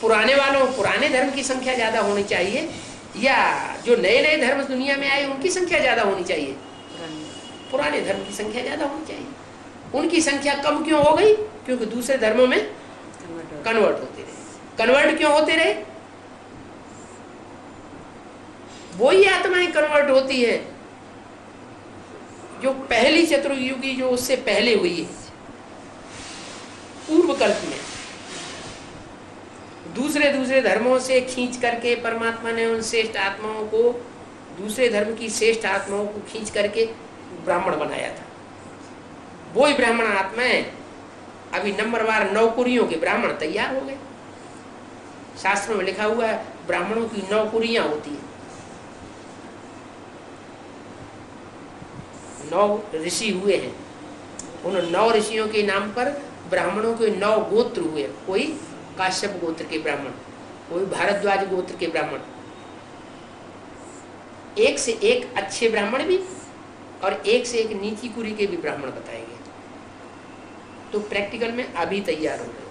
पुराने धर्म की संख्या ज्यादा होनी चाहिए, या जो नए नए धर्म दुनिया में आए उनकी संख्या ज्यादा होनी चाहिए? पुराने धर्म की संख्या ज्यादा होनी चाहिए। उनकी संख्या कम क्यों हो गई? क्योंकि दूसरे धर्मों में कन्वर्ट होते रहे। कन्वर्ट क्यों होते रहे? वही आत्माएं कन्वर्ट होती है जो पहली चतुर्युगी, जो उससे पहले हुई है, पूर्व कल्प में। दूसरे धर्मों से खींच करके परमात्मा ने उन श्रेष्ठ आत्माओं को, दूसरे धर्म की श्रेष्ठ आत्माओं को खींच करके ब्राह्मण बनाया था। वही ब्राह्मण आत्माएं अभी नंबरवार नौकरियों के ब्राह्मण तैयार हो गए। शास्त्रों में लिखा हुआ है ब्राह्मणों की नौकरियां होती हैं। 9 ऋषि हुए हैं, उन 9 ऋषियों के नाम पर ब्राह्मणों के 9 गोत्र हुए। कोई काश्यप गोत्र के ब्राह्मण, कोई भारद्वाज गोत्र के ब्राह्मण, एक से एक अच्छे ब्राह्मण भी और एक से एक नीची कुरी के भी ब्राह्मण बताए गए। तो प्रैक्टिकल में अभी तैयार हो गए।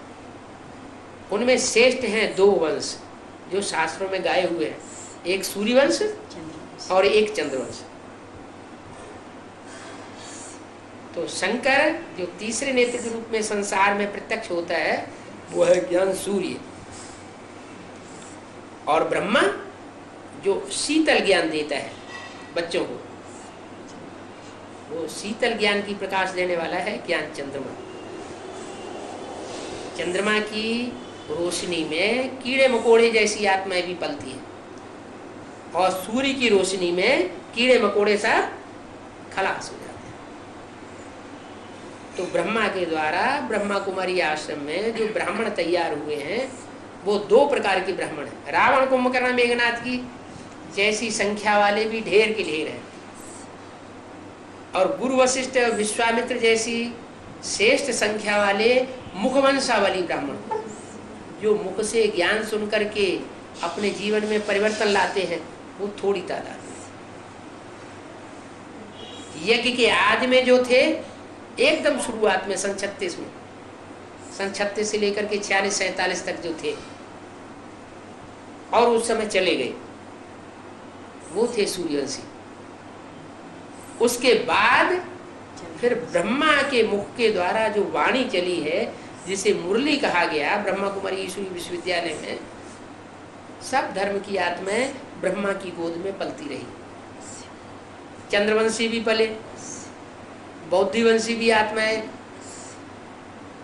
उनमें श्रेष्ठ हैं 2 वंश जो शास्त्रों में गाए हुए हैं, एक सूर्यवंश और एक चंद्रवंश। तो शंकर जो तीसरे नेत्र के रूप में संसार में प्रत्यक्ष होता है, वो है ज्ञान सूर्य, और ब्रह्मा जो शीतल ज्ञान देता है बच्चों को, वो शीतल ज्ञान की प्रकाश देने वाला है ज्ञान चंद्रमा। चंद्रमा की रोशनी में कीड़े मकोड़े जैसी आत्माएं भी पलती हैं, और सूर्य की रोशनी में कीड़े मकोड़े सब खलास हो जाते हैं। तो ब्रह्मा के द्वारा ब्रह्मा कुमारी आश्रम में जो ब्राह्मण तैयार हुए हैं, वो 2 प्रकार के ब्राह्मण हैं। रावण कुंभकर्ण मेघनाथ की जैसी संख्या वाले भी ढेर के ढेर हैं, और गुरु वशिष्ठ विश्वामित्र जैसी श्रेष्ठ संख्या वाले मुखवंशावली ब्राह्मण, जो मुख से ज्ञान सुन करके अपने जीवन में परिवर्तन लाते हैं, वो थोड़ी तादाद में। यज्ञ के आदि में जो थे, एकदम शुरुआत में सन 36 से लेकर के 46-47 तक जो थे और उस समय चले गए, वो थे सूर्यवंशी। उसके बाद फिर ब्रह्मा के मुख के द्वारा जो वाणी चली है, जिसे मुरली कहा गया ब्रह्मा कुमारी ईश्वरी विश्वविद्यालय में, सब धर्म की आत्माएं ब्रह्मा की गोद में पलती रही। चंद्रवंशी भी पले, बौद्धवंशी भी आत्माएं,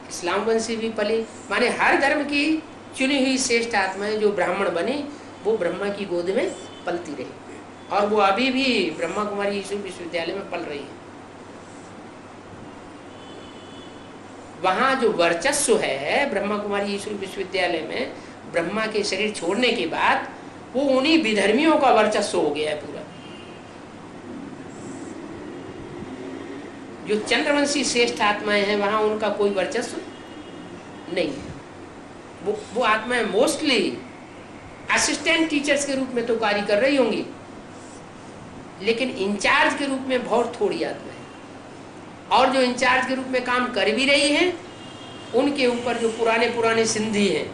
इस्लामवंशी भी पले, माने हर धर्म की चुनी हुई श्रेष्ठ आत्माएं जो ब्राह्मण बनी वो ब्रह्मा की गोद में पलती रही, और वो अभी भी ब्रह्मा कुमारी ईश्वर विश्वविद्यालय में पल रही है। वहाँ जो वर्चस्व है ब्रह्मा कुमारी ईश्वर विश्वविद्यालय में, ब्रह्मा के शरीर छोड़ने के बाद वो उन्हीं विधर्मियों का वर्चस्व हो गया है पूरा। जो चंद्रवंशी श्रेष्ठ आत्माएं हैं वहाँ उनका कोई वर्चस्व नहीं है। वो आत्माएं मोस्टली असिस्टेंट टीचर्स के रूप में तो कार्य कर रही होंगी, लेकिन इंचार्ज के रूप में बहुत थोड़ी आत्माएं, और जो इंचार्ज के रूप में काम कर भी रही हैं उनके ऊपर जो पुराने सिंधी हैं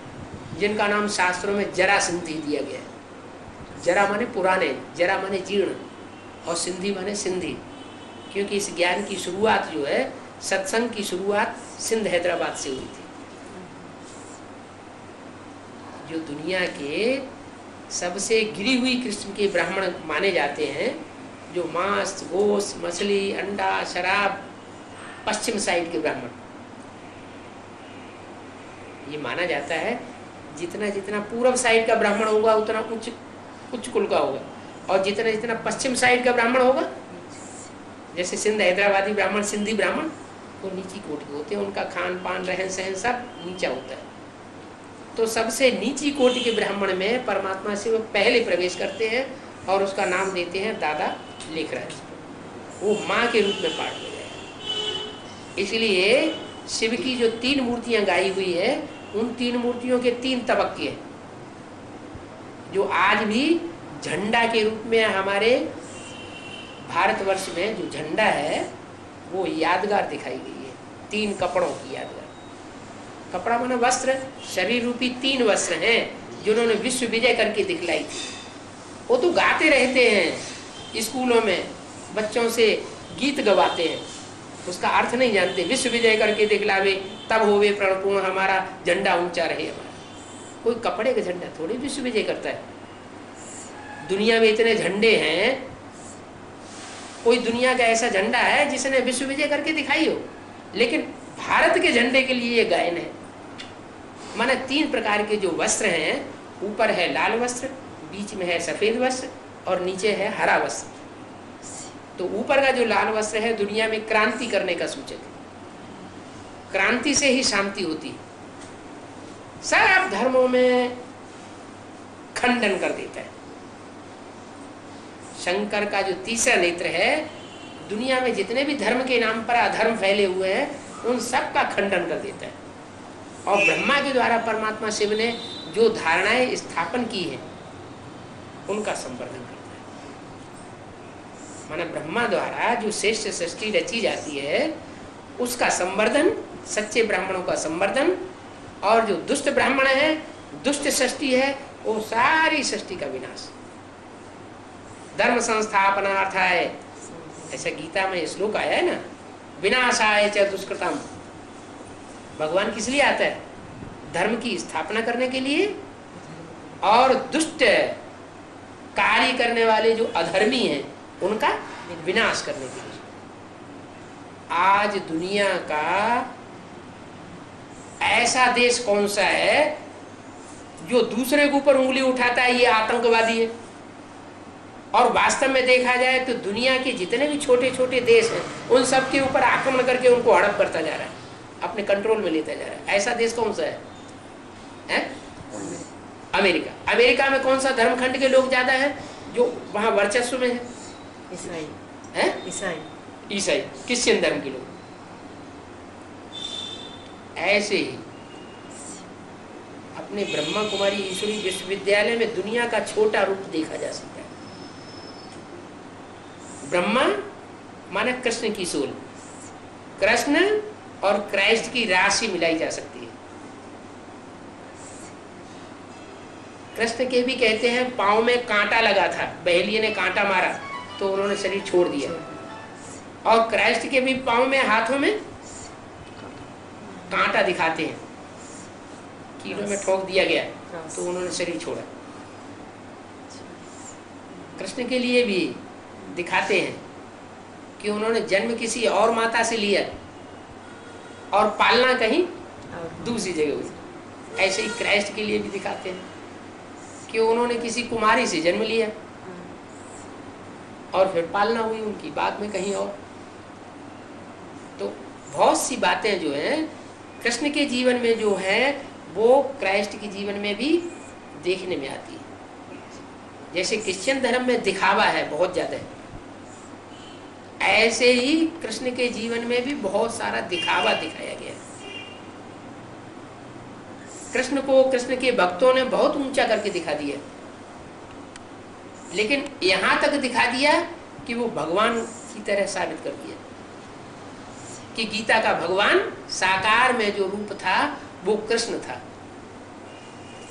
जिनका नाम शास्त्रों में जरा सिंधी दिया गया है। जरा माने पुराने, जरा माने जीर्ण, और सिंधी माने सिंधी, क्योंकि इस ज्ञान की शुरुआत जो है, सत्संग की शुरुआत सिंध हैदराबाद से हुई थी। जो दुनिया के सबसे गिरी हुई किस्म के ब्राह्मण माने जाते हैं, जो मांस, गोश्त, मछली, अंडा, शराब, पश्चिम साइड के ब्राह्मण, ये माना जाता है जितना जितना पूर्व साइड का ब्राह्मण होगा उतना उच्च कुल का होगा, और जितना जितना पश्चिम साइड का ब्राह्मण होगा, जैसे सिंध हैदराबादी ब्राह्मण, सिंधी ब्राह्मण, वो नीची कोटि के होते हैं, उनका खान पान रहन सहन सब नीचा होता है। तो सबसे नीची कोटि के ब्राह्मण में परमात्मा से वो पहले प्रवेश करते हैं और उसका नाम देते हैं दादा लेखराज। वो माँ के रूप में पाठ हो जाए। इसलिए शिव की जो 3 मूर्तियां गाई हुई है, उन 3 मूर्तियों के 3 तबक्के हैं, जो आज भी झंडा के रूप में हमारे भारतवर्ष में जो झंडा है वो यादगार दिखाई गई है। 3 कपड़ों की यादगार। कपड़ा माना वस्त्र, शरीर रूपी 3 वस्त्र हैं जिन्होंने विश्व विजय करके दिखलाई थी। वो तो गाते रहते हैं स्कूलों में, बच्चों से गीत गवाते हैं, उसका अर्थ नहीं जानते। विश्व विजय करके दिखलावे तब होवे प्रणपूर्ण, हमारा झंडा ऊंचा रहे हमारा। कोई कपड़े का झंडा थोड़ी विश्व विजय करता है। दुनिया में इतने झंडे हैं, कोई दुनिया का ऐसा झंडा है जिसने विश्व विजय करके दिखाई हो? लेकिन भारत के झंडे के लिए ये गायन है। माना 3 प्रकार के जो वस्त्र हैं, ऊपर है लाल वस्त्र, बीच में है सफेद वस्त्र और नीचे है हरा वस्त्र। तो ऊपर का जो लाल वस्त्र है दुनिया में क्रांति करने का सूचक है। क्रांति से ही शांति होती है। सब धर्मों में खंडन कर देता है। शंकर का जो तीसरा नेत्र है, दुनिया में जितने भी धर्म के नाम पर अधर्म फैले हुए हैं उन सब का खंडन कर देता है। और ब्रह्मा के द्वारा परमात्मा शिव ने जो धारणाएं स्थापन की हैं उनका संवर्धन करता है। माना ब्रह्मा द्वारा जो श्रेष्ठ सृष्टि रची जाती है उसका संवर्धन, सच्चे ब्राह्मणों का संवर्धन, और जो दुष्ट ब्राह्मण है, दुष्ट सृष्टि है, वो सारी सृष्टि का विनाश। धर्म संस्थापनार्थाय, ऐसा गीता में श्लोक आया है ना, विनाशाय च दुष्कृतम। भगवान किस लिए आता है? धर्म की स्थापना करने के लिए, और दुष्ट कार्य करने वाले जो अधर्मी हैं उनका विनाश करने के लिए। आज दुनिया का ऐसा देश कौन सा है जो दूसरे के ऊपर उंगली उठाता है ये आतंकवादी है? और वास्तव में देखा जाए तो दुनिया के जितने भी छोटे छोटे देश हैं उन सब के ऊपर आक्रमण करके उनको हड़प करता जा रहा है, अपने कंट्रोल में लेता जा रहा है। ऐसा देश कौन सा है? अमेरिका। अमेरिका में कौन सा धर्मखंड के लोग ज्यादा हैं जो वहां वर्चस्व में है? ईसाई हैं? ईसाई, क्रिश्चियन धर्म के लोग। ऐसे ही अपने ब्रह्मा कुमारी ईश्वरी विश्वविद्यालय में दुनिया का छोटा रूप देखा जा सकता है। ब्रह्मा माने कृष्ण की सोल, कृष्ण और क्राइस्ट की राशि मिलाई जा सकती है। कृष्ण के भी कहते हैं पांव में कांटा लगा था, बहेलिये ने कांटा मारा तो उन्होंने शरीर छोड़ दिया, और क्राइस्ट के भी पांव में, हाथों में कांटा दिखाते हैं, कीड़ों में ठोक दिया गया तो उन्होंने शरीर छोड़ा। कृष्ण के लिए भी दिखाते हैं कि उन्होंने जन्म किसी और माता से लिया और पालना कहीं दूसरी जगह हुई। ऐसे ही क्राइस्ट के लिए भी दिखाते हैं कि उन्होंने किसी कुमारी से जन्म लिया और फिर पालना हुई उनकी बाद में कहीं और। तो बहुत सी बातें जो हैं कृष्ण के जीवन में जो है वो क्राइस्ट के जीवन में भी देखने में आती है। जैसे क्रिश्चियन धर्म में दिखावा है बहुत ज्यादा, ऐसे ही कृष्ण के जीवन में भी बहुत सारा दिखावा दिखाया गया है। कृष्ण को कृष्ण के भक्तों ने बहुत ऊंचा करके दिखा दिया, लेकिन यहां तक दिखा दिया कि वो भगवान की तरह साबित कर दिया कि गीता का भगवान साकार में जो रूप था वो कृष्ण था।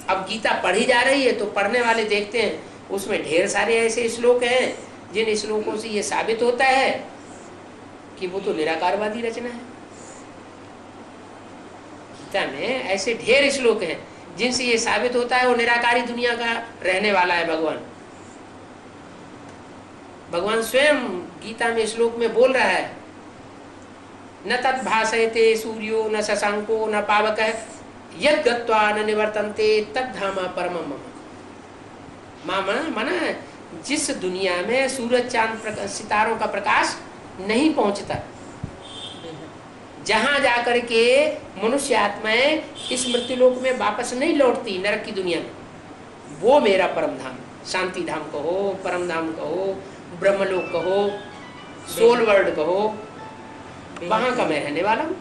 अब गीता पढ़ी जा रही है तो पढ़ने वाले देखते हैं उसमें ढेर सारे ऐसे श्लोक हैं जिन श्लोकों से ये साबित होता है कि वो तो निराकारवादी रचना है। गीता में ऐसे ढेर श्लोक हैं जिनसे ये साबित होता है वो निराकारी दुनिया का रहने वाला है भगवान। भगवान स्वयं गीता में श्लोक में बोल रहा है, न तत् भासयते सूर्यो न शशांको न पावकः यद् गत्वा न निवर्तन्ते तद्धाम परमं मम। माना जिस दुनिया में सूरज चांद सितारों का प्रकाश नहीं पहुंचता, जहां जाकर के मनुष्य आत्माएं इस मृत्युलोक में वापस नहीं लौटती, नरक की दुनिया में, वो मेरा परम धाम, शांति धाम कहो, परम धाम कहो, ब्रह्मलोक कहो, सोल वर्ल्ड कहो, वहां का मैं रहने वाला हूं।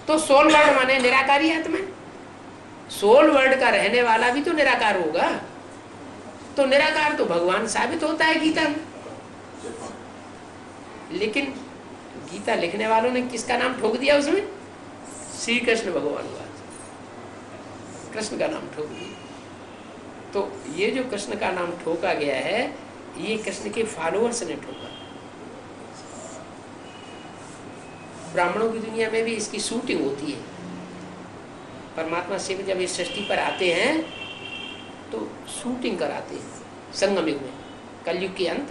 तो सोल वर्ल्ड माने निराकारी आत्मा, सोल वर्ल्ड का रहने वाला भी तो निराकार होगा। तो निराकार तो भगवान साबित होता है गीता में, लेकिन गीता लिखने वालों ने किसका नाम ठोक दिया उसमें? श्री कृष्ण भगवान हुआ, कृष्ण का नाम ठोक दिया। तो ये जो कृष्ण का नाम ठोका गया है ये कृष्ण के फॉलोअर्स ने ठोका। ब्राह्मणों की दुनिया में भी इसकी शूटिंग होती है। परमात्मा शिव जब इस सृष्टि पर आते हैं तो शूटिंग कराते हैं संगम युग में, कलयुग के अंत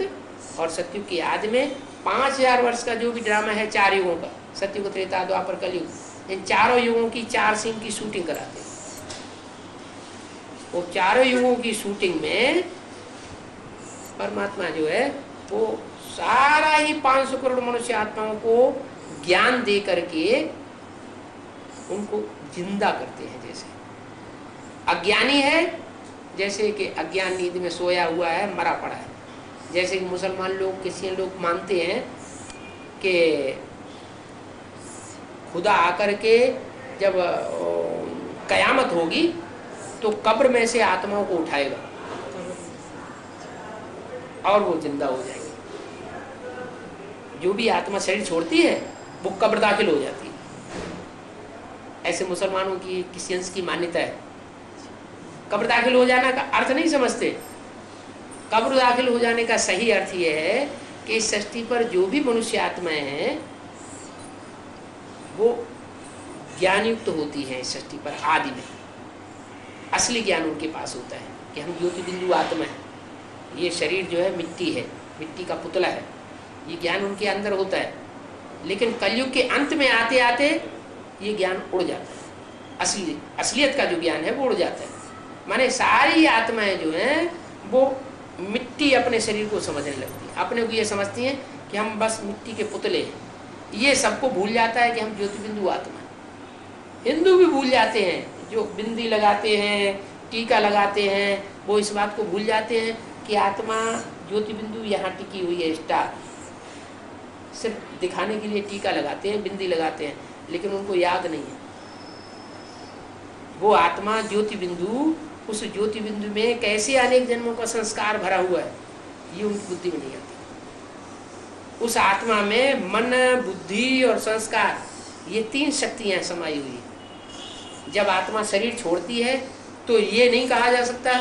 और सतयुग के आदि में 5000 वर्ष का जो भी ड्रामा है, 4 युगों का, सतयुग, त्रेता, द्वापर, कलयुग, इन चारों युगों की 4 सीन की शूटिंग कराते हैं। वो चारों युगों की शूटिंग में परमात्मा जो है वो सारा ही 500 करोड़ मनुष्य आत्माओं को ज्ञान दे करके उनको जिंदा करते हैं। जैसे अज्ञानी है, जैसे कि अज्ञान नींद में सोया हुआ है, मरा पड़ा है। जैसे कि मुसलमान लोग, क्रिश्चियन लोग मानते हैं कि खुदा आकर के जब कयामत होगी तो कब्र में से आत्माओं को उठाएगा और वो जिंदा हो जाएगी। जो भी आत्मा शरीर छोड़ती है वो कब्र दाखिल हो जाती है। ऐसे मुसलमानों की, क्रिश्चियंस की मान्यता है। कब्र दाखिल हो जाना का अर्थ नहीं समझते। कब्र दाखिल हो जाने का सही अर्थ यह है कि इस सृष्टि पर जो भी मनुष्य आत्माएं हैं वो ज्ञान युक्त होती हैं। इस सृष्टि पर आदि में असली ज्ञान उनके पास होता है कि हम ज्योति बिंदु आत्मा है, ये शरीर जो है मिट्टी है, मिट्टी का पुतला है, ये ज्ञान उनके अंदर होता है। लेकिन कलयुग के अंत में आते आते ये ज्ञान उड़ जाता है। असलियत का जो ज्ञान है वो उड़ जाता है। माने सारी आत्माएं जो हैं वो मिट्टी अपने शरीर को समझने लगती है, अपने को ये समझती हैं कि हम बस मिट्टी के पुतले हैं। ये सबको भूल जाता है कि हम ज्योति बिंदु आत्मा है। हिंदू भी भूल जाते हैं, जो बिंदी लगाते हैं, टीका लगाते हैं, वो इस बात को भूल जाते हैं कि आत्मा ज्योति बिंदु यहाँ टिकी हुई है। स्टार सिर्फ दिखाने के लिए टीका लगाते हैं, बिंदी लगाते हैं, लेकिन उनको याद नहीं है वो आत्मा ज्योति बिंदु, उस ज्योति बिंदु में कैसे अनेक जन्मों का संस्कार भरा हुआ है ये उनकी बुद्धि में नहीं आती। उस आत्मा में मन, बुद्धि और संस्कार, ये 3 शक्तियां समाई हुई है। जब आत्मा शरीर छोड़ती है तो ये नहीं कहा जा सकता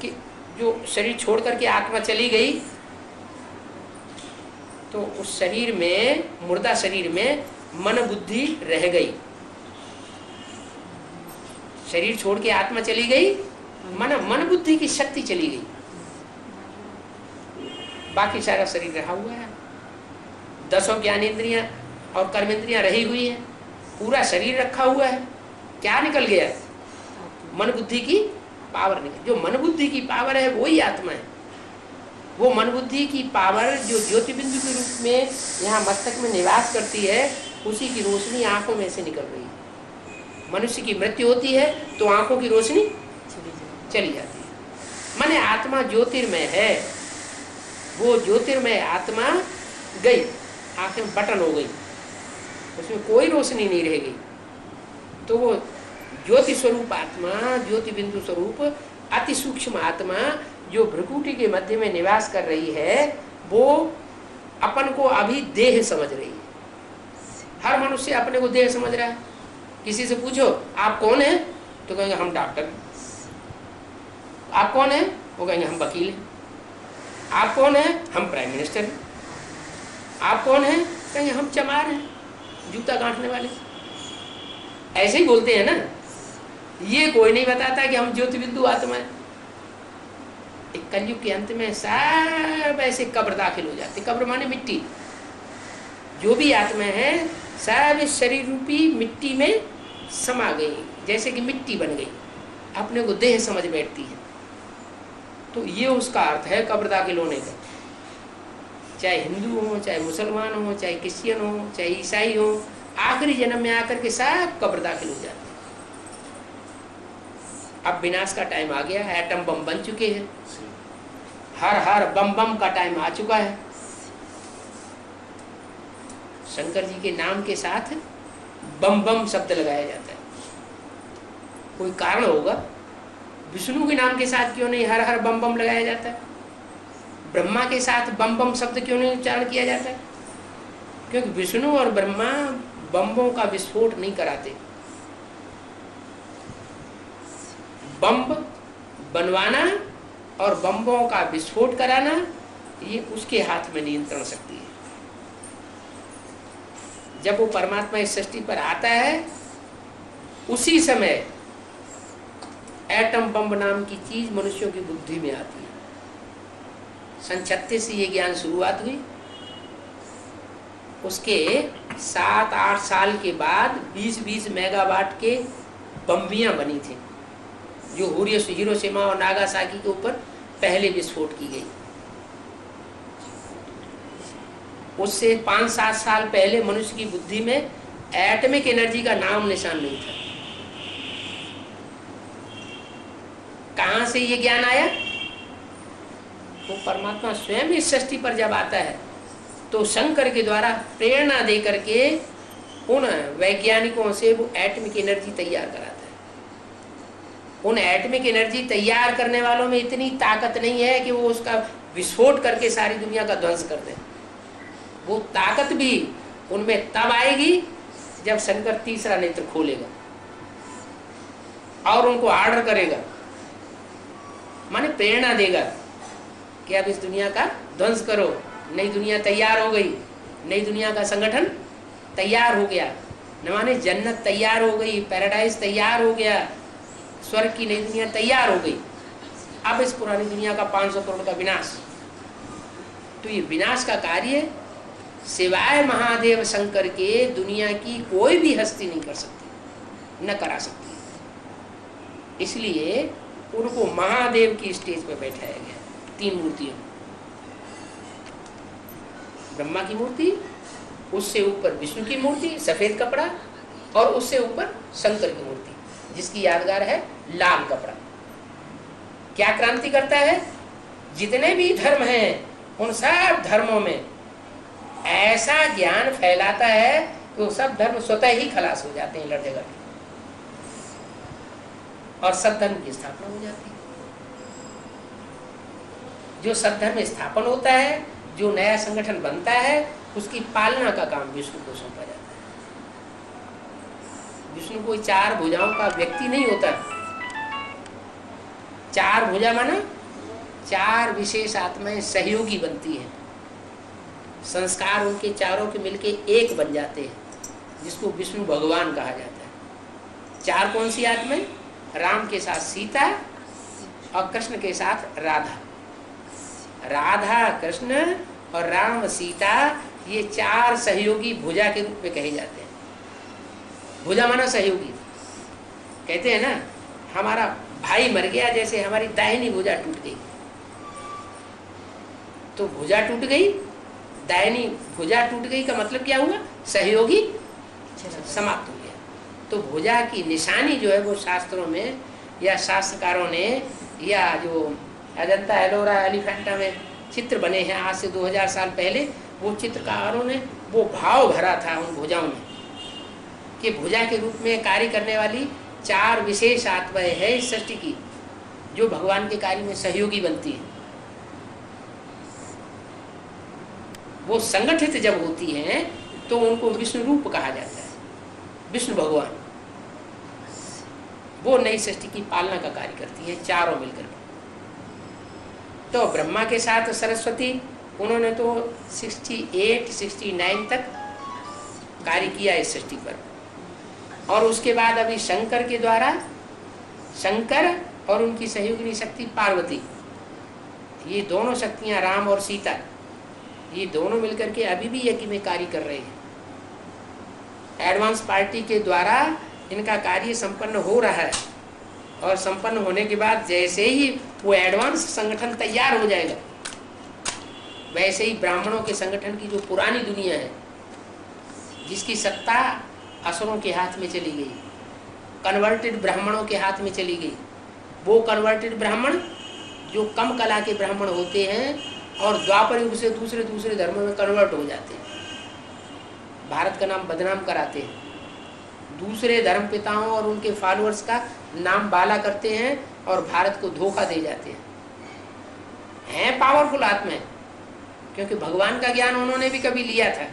कि जो शरीर छोड़ करके आत्मा चली गई तो उस शरीर में, मुर्दा शरीर में मन बुद्धि रह गई। शरीर छोड़ के आत्मा चली गई, मन बुद्धि की शक्ति चली गई। बाकी सारा शरीर रहा हुआ है, 10 ज्ञानेंद्रियां और कर्मेंद्रियां रही हुई है, पूरा शरीर रखा हुआ है। क्या निकल गया? मन बुद्धि की पावर निकल। जो मन बुद्धि की पावर है वही आत्मा है। वो मन बुद्धि की पावर जो ज्योति बिंदु के रूप में यहाँ मस्तक में निवास करती है, उसी की रोशनी आंखों में से निकल रही है। मनुष्य की मृत्यु होती है तो आंखों की रोशनी चली जाती है। माने आत्मा ज्योतिर्मय है। वो ज्योतिर्मय आत्मा गई, आंखें बटन हो गई, उसमें कोई रोशनी नहीं रह गई। तो वो ज्योति स्वरूप आत्मा, ज्योति बिंदु स्वरूप अति सूक्ष्म आत्मा जो भ्रुकुटी के मध्य में निवास कर रही है, वो अपन को अभी देह समझ रही है। हर मनुष्य अपने को देह समझ रहा है। किसी से पूछो आप कौन है, तो कहेंगे हम डॉक्टर हैं। आप कौन है, वो कहेंगे हम वकील हैं। आप कौन है, हम प्राइम मिनिस्टर हैं। आप कौन है, कहेंगे हम चमार हैं, जूता गांठने वाले। ऐसे ही बोलते हैं ना। ये कोई नहीं बताता कि हम ज्योति बिंदु आत्मा है। एक कलयुग के अंत में सब ऐसे कब्र दाखिल हो जाते। कब्र माने मिट्टी। जो भी आत्मा है सब इस शरीर रूपी मिट्टी में समा गई, जैसे कि मिट्टी बन गई, अपने को देह समझ बैठती है। तो ये उसका अर्थ है कब्र दाखिल होने का। चाहे हिंदू हो, चाहे मुसलमान हो, चाहे क्रिश्चियन हो, चाहे ईसाई हो, आखिरी जन्म में आकर के सब कब्र दाखिल हो जाते हैं। अब विनाश का टाइम आ गया है। एटम बम बन चुके हैं। हर बम बम का टाइम आ चुका है। शंकर जी के नाम के साथ बम बम शब्द लगाया जाता है। कोई कारण होगा? विष्णु के नाम के साथ क्यों नहीं हर हर बम बम लगाया जाता है? ब्रह्मा के साथ बम बम शब्द क्यों नहीं उच्चारण किया जाता है? क्योंकि विष्णु और ब्रह्मा बम्बों का विस्फोट नहीं कराते। बम बनवाना और बम्बों का विस्फोट कराना, ये उसके हाथ में नियंत्रण शक्ति है। जब वो परमात्मा इस सृष्टि पर आता है, उसी समय एटम बम नाम की चीज मनुष्यों की बुद्धि में आती है। सन 36 से ये ज्ञान शुरुआत हुई। उसके 7-8 साल के बाद 20-20 मेगावाट के बम्बियां बनी थी, जो हिरोशिमा और नागासाकी के ऊपर पहले विस्फोट की गई। उससे 5-7 साल पहले मनुष्य की बुद्धि में एटमिक एनर्जी का नाम निशान नहीं था। कहां से ये ज्ञान आया? वो परमात्मा स्वयं इस सृष्टि पर जब आता है तो शंकर के द्वारा प्रेरणा दे करके उन वैज्ञानिकों से वो एटमिक एनर्जी तैयार कराता है। उन एटमिक एनर्जी तैयार करने वालों में इतनी ताकत नहीं है कि वो उसका विस्फोट करके सारी दुनिया का ध्वंस कर दें। वो ताकत भी उनमें तब आएगी जब शंकर तीसरा नेत्र खोलेगा और उनको ऑर्डर करेगा, माने प्रेरणा देगा कि अब इस दुनिया का ध्वंस करो। नई दुनिया तैयार हो गई, नई दुनिया का संगठन तैयार हो गया, न माने जन्नत तैयार हो गई, पैराडाइज तैयार हो गया, स्वर्ग की नई दुनिया तैयार हो गई। अब इस पुरानी दुनिया का 500 करोड़ का विनाश। तो ये विनाश का कार्य सिवाय महादेव शंकर के दुनिया की कोई भी हस्ती नहीं कर सकती, न करा सकती। इसलिए उनको महादेव की स्टेज पर बैठाया गया 3 मूर्तियों। ब्रह्मा की मूर्ति, उससे ऊपर विष्णु की मूर्ति सफेद कपड़ा, और उससे ऊपर शंकर की मूर्ति जिसकी यादगार है लाल कपड़ा। क्या क्रांति करता है? जितने भी धर्म हैं उन सब धर्मों में ऐसा ज्ञान फैलाता है कि वो सब धर्म स्वतः ही खलास हो जाते हैं, लड़ झगड़ के, और सद्धर्म की स्थापना हो जाती है। जो सद्धर्म स्थापन होता है, जो नया संगठन बनता है, उसकी पालना का काम विष्णु को सौंपा जाता है। विष्णु कोई 4 भुजाओं का व्यक्ति नहीं होता। 4 भुजा माना 4 विशेष आत्माएं सहयोगी बनती हैं। संस्कार उनके चारों के मिलके एक बन जाते हैं, जिसको विष्णु भगवान कहा जाता है। 4 कौन सी आत्माएं? राम के साथ सीता और कृष्ण के साथ राधा। राधा कृष्ण और राम सीता, ये 4 सहयोगी भुजा के रूप में कहे जाते हैं। भुजा माना सहयोगी। कहते हैं ना, हमारा भाई मर गया, जैसे हमारी दाहिनी भुजा टूट गई। तो भुजा टूट गई, दाहिनी भुजा टूट गई का मतलब क्या हुआ? सहयोगी समाप्त हो गया। तो भुजा की निशानी जो है वो शास्त्रों में या शास्त्रकारों ने, या जो अजंता एलोरा एलिफेंटा में चित्र बने हैं आज से 2000 साल पहले, वो चित्रकारों ने वो भाव भरा था उन भुजाओं में कि भुजा के रूप में कार्य करने वाली 4 विशेष आत्माएं हैं इस सृष्टि की, जो भगवान के कार्य में सहयोगी बनती है। वो संगठित जब होती हैं तो उनको विष्णु रूप कहा जाता है, विष्णु भगवान। वो नई सृष्टि की पालना का कार्य करती हैं चारों मिलकर। तो ब्रह्मा के साथ सरस्वती, उन्होंने तो 68, 69 तक कार्य किया इस सृष्टि पर। और उसके बाद अभी शंकर के द्वारा, शंकर और उनकी सहयोगिनी शक्ति पार्वती, ये दोनों शक्तियां, राम और सीता, ये दोनों मिलकर के अभी भी यज्ञ में कार्य कर रहे हैं। एडवांस पार्टी के द्वारा इनका कार्य संपन्न हो रहा है, और संपन्न होने के बाद जैसे ही वो एडवांस संगठन तैयार हो जाएगा, वैसे ही ब्राह्मणों के संगठन की जो पुरानी दुनिया है, जिसकी सत्ता असुरों के हाथ में चली गई, कन्वर्टेड ब्राह्मणों के हाथ में चली गई, वो कन्वर्टेड ब्राह्मण जो कम कला के ब्राह्मण होते हैं और द्वापर युग से दूसरे धर्मों में कन्वर्ट हो जाते हैं, भारत का नाम बदनाम कराते हैं, दूसरे धर्म पिताओं और उनके फॉलोअर्स का नाम बाला करते हैं और भारत को धोखा दे जाते हैं पावरफुल आत्माएं, क्योंकि भगवान का ज्ञान उन्होंने भी कभी लिया था,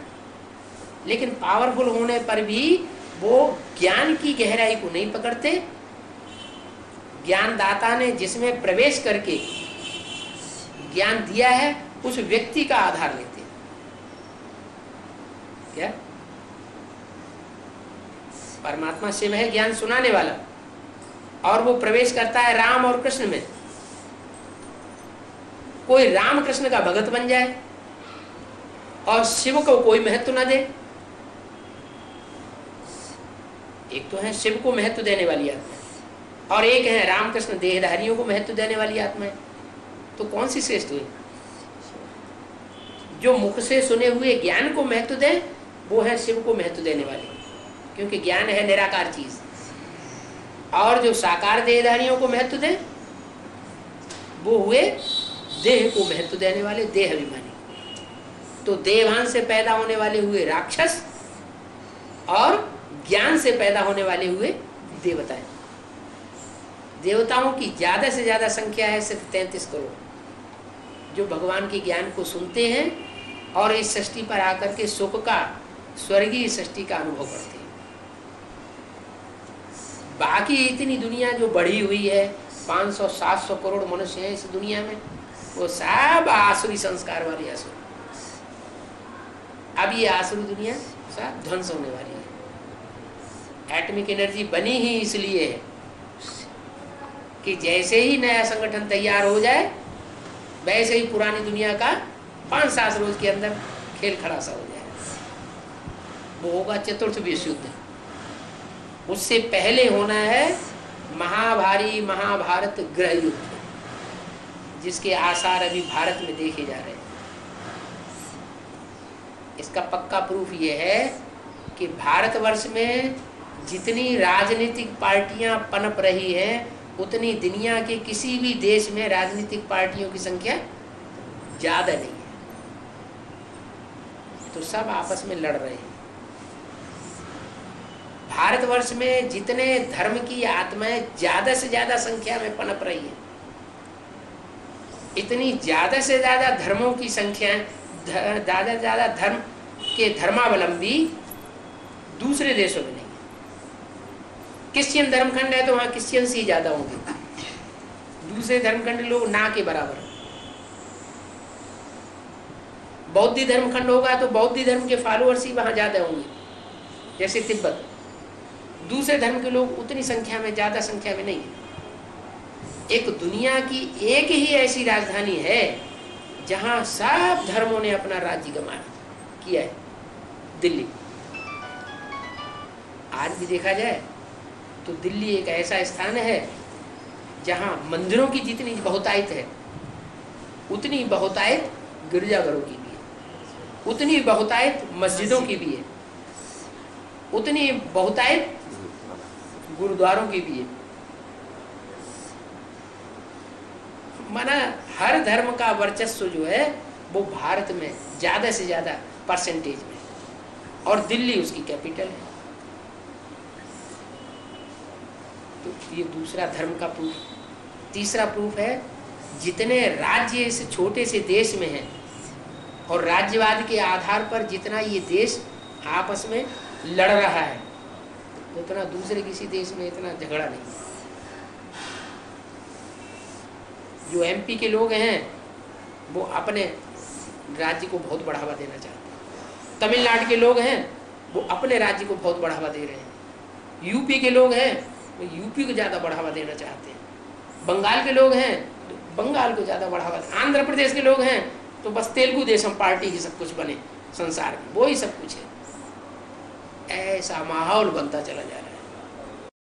लेकिन पावरफुल होने पर भी वो ज्ञान की गहराई को नहीं पकड़ते। ज्ञानदाता ने जिसमें प्रवेश करके ज्ञान दिया है उस व्यक्ति का आधार लेते हैं। क्या? परमात्मा शिव है ज्ञान सुनाने वाला, और वो प्रवेश करता है राम और कृष्ण में। कोई राम कृष्ण का भगत बन जाए और शिव को कोई महत्व ना दे। एक तो है शिव को महत्व देने वाली आत्मा, और एक है रामकृष्ण देहधारियों को महत्व देने वाली आत्मा है। तो कौन सी श्रेष्ठ हुई? जो मुख से सुने हुए ज्ञान को महत्व दे, वो है शिव को महत्व देने वाली, क्योंकि ज्ञान है निराकार चीज। और जो साकार देहधारियों को महत्व दे, वो हुए देह को महत्व देने वाले देह अभिमानी। तो देवान से पैदा होने वाले हुए राक्षस, और ज्ञान से पैदा होने वाले हुए देवता। देवताओं की ज्यादा से ज्यादा संख्या है सिर्फ 33 करोड़, जो भगवान के ज्ञान को सुनते हैं और इस सृष्टि पर आकर के सुख का, स्वर्गीय सृष्टि का अनुभव करते हैं। बाकी इतनी दुनिया जो बढ़ी हुई है, 500-700 करोड़ मनुष्य हैं इस दुनिया में, वो सब आसुरी संस्कार वाली असुर। अब ये आसुरी दुनिया सब ध्वंस होने वाली है। एटॉमिक एनर्जी बनी ही इसलिए है कि जैसे ही नया संगठन तैयार हो जाए, वैसे ही पुरानी दुनिया का 5-7 रोज के अंदर खेल खड़ा सा हो जाए। वो होगा चतुर्थ विश्व युद्ध। उससे पहले होना है महाभारी महाभारत गृह युद्ध, जिसके आसार अभी भारत में देखे जा रहे हैं। इसका पक्का प्रूफ ये है कि भारतवर्ष में जितनी राजनीतिक पार्टियां पनप रही हैं, उतनी दुनिया के किसी भी देश में राजनीतिक पार्टियों की संख्या ज्यादा नहीं है। तो सब आपस में लड़ रहे हैं। भारतवर्ष में जितने धर्म की आत्माएं ज्यादा से ज्यादा संख्या में पनप रही है, इतनी ज्यादा से ज्यादा धर्मों की संख्या, ज्यादा से ज्यादा धर्म के धर्मावलंबी दूसरे देशों में नहीं। क्रिश्चियन धर्मखंड है तो वहां क्रिश्चियंस ही ज्यादा होंगे, दूसरे धर्मखंड लोग ना के बराबर। बौद्ध धर्मखंड होगा तो बौद्ध धर्म के फॉलोअर्स ही वहां ज्यादा होंगे, जैसे तिब्बत। दूसरे धर्म के लोग उतनी संख्या में, ज्यादा संख्या में नहीं है। एक दुनिया की एक ही ऐसी राजधानी है जहां सब धर्मों ने अपना राज्य गमाया किया है, दिल्ली। आज भी देखा जाए तो दिल्ली एक ऐसा स्थान है जहां मंदिरों की जितनी बहुतायत है उतनी बहुतायत गिरजाघरों की भी है, उतनी बहुतायत मस्जिदों की भी है, उतनी बहुतायत गुरुद्वारों की भी है। माना हर धर्म का वर्चस्व जो है वो भारत में ज्यादा से ज्यादा परसेंटेज में, और दिल्ली उसकी कैपिटल है। तो ये दूसरा धर्म का प्रूफ। तीसरा प्रूफ है जितने राज्य इस छोटे से देश में हैं और राज्यवाद के आधार पर जितना ये देश आपस में लड़ रहा है उतना दूसरे किसी देश में इतना झगड़ा नहीं। जो एमपी के लोग हैं वो अपने राज्य को बहुत बढ़ावा देना चाहते हैं, तमिलनाडु के लोग हैं वो अपने राज्य को बहुत बढ़ावा दे रहे हैं, यूपी के लोग हैं वो यूपी को ज़्यादा बढ़ावा देना चाहते हैं, बंगाल के लोग हैं तो बंगाल को ज़्यादा बढ़ावा, आंध्र प्रदेश के लोग हैं तो बस तेलुगु देशम पार्टी ही सब कुछ बने संसार में, वो ही सब कुछ है। ऐसा माहौल बनता चला जा रहा है।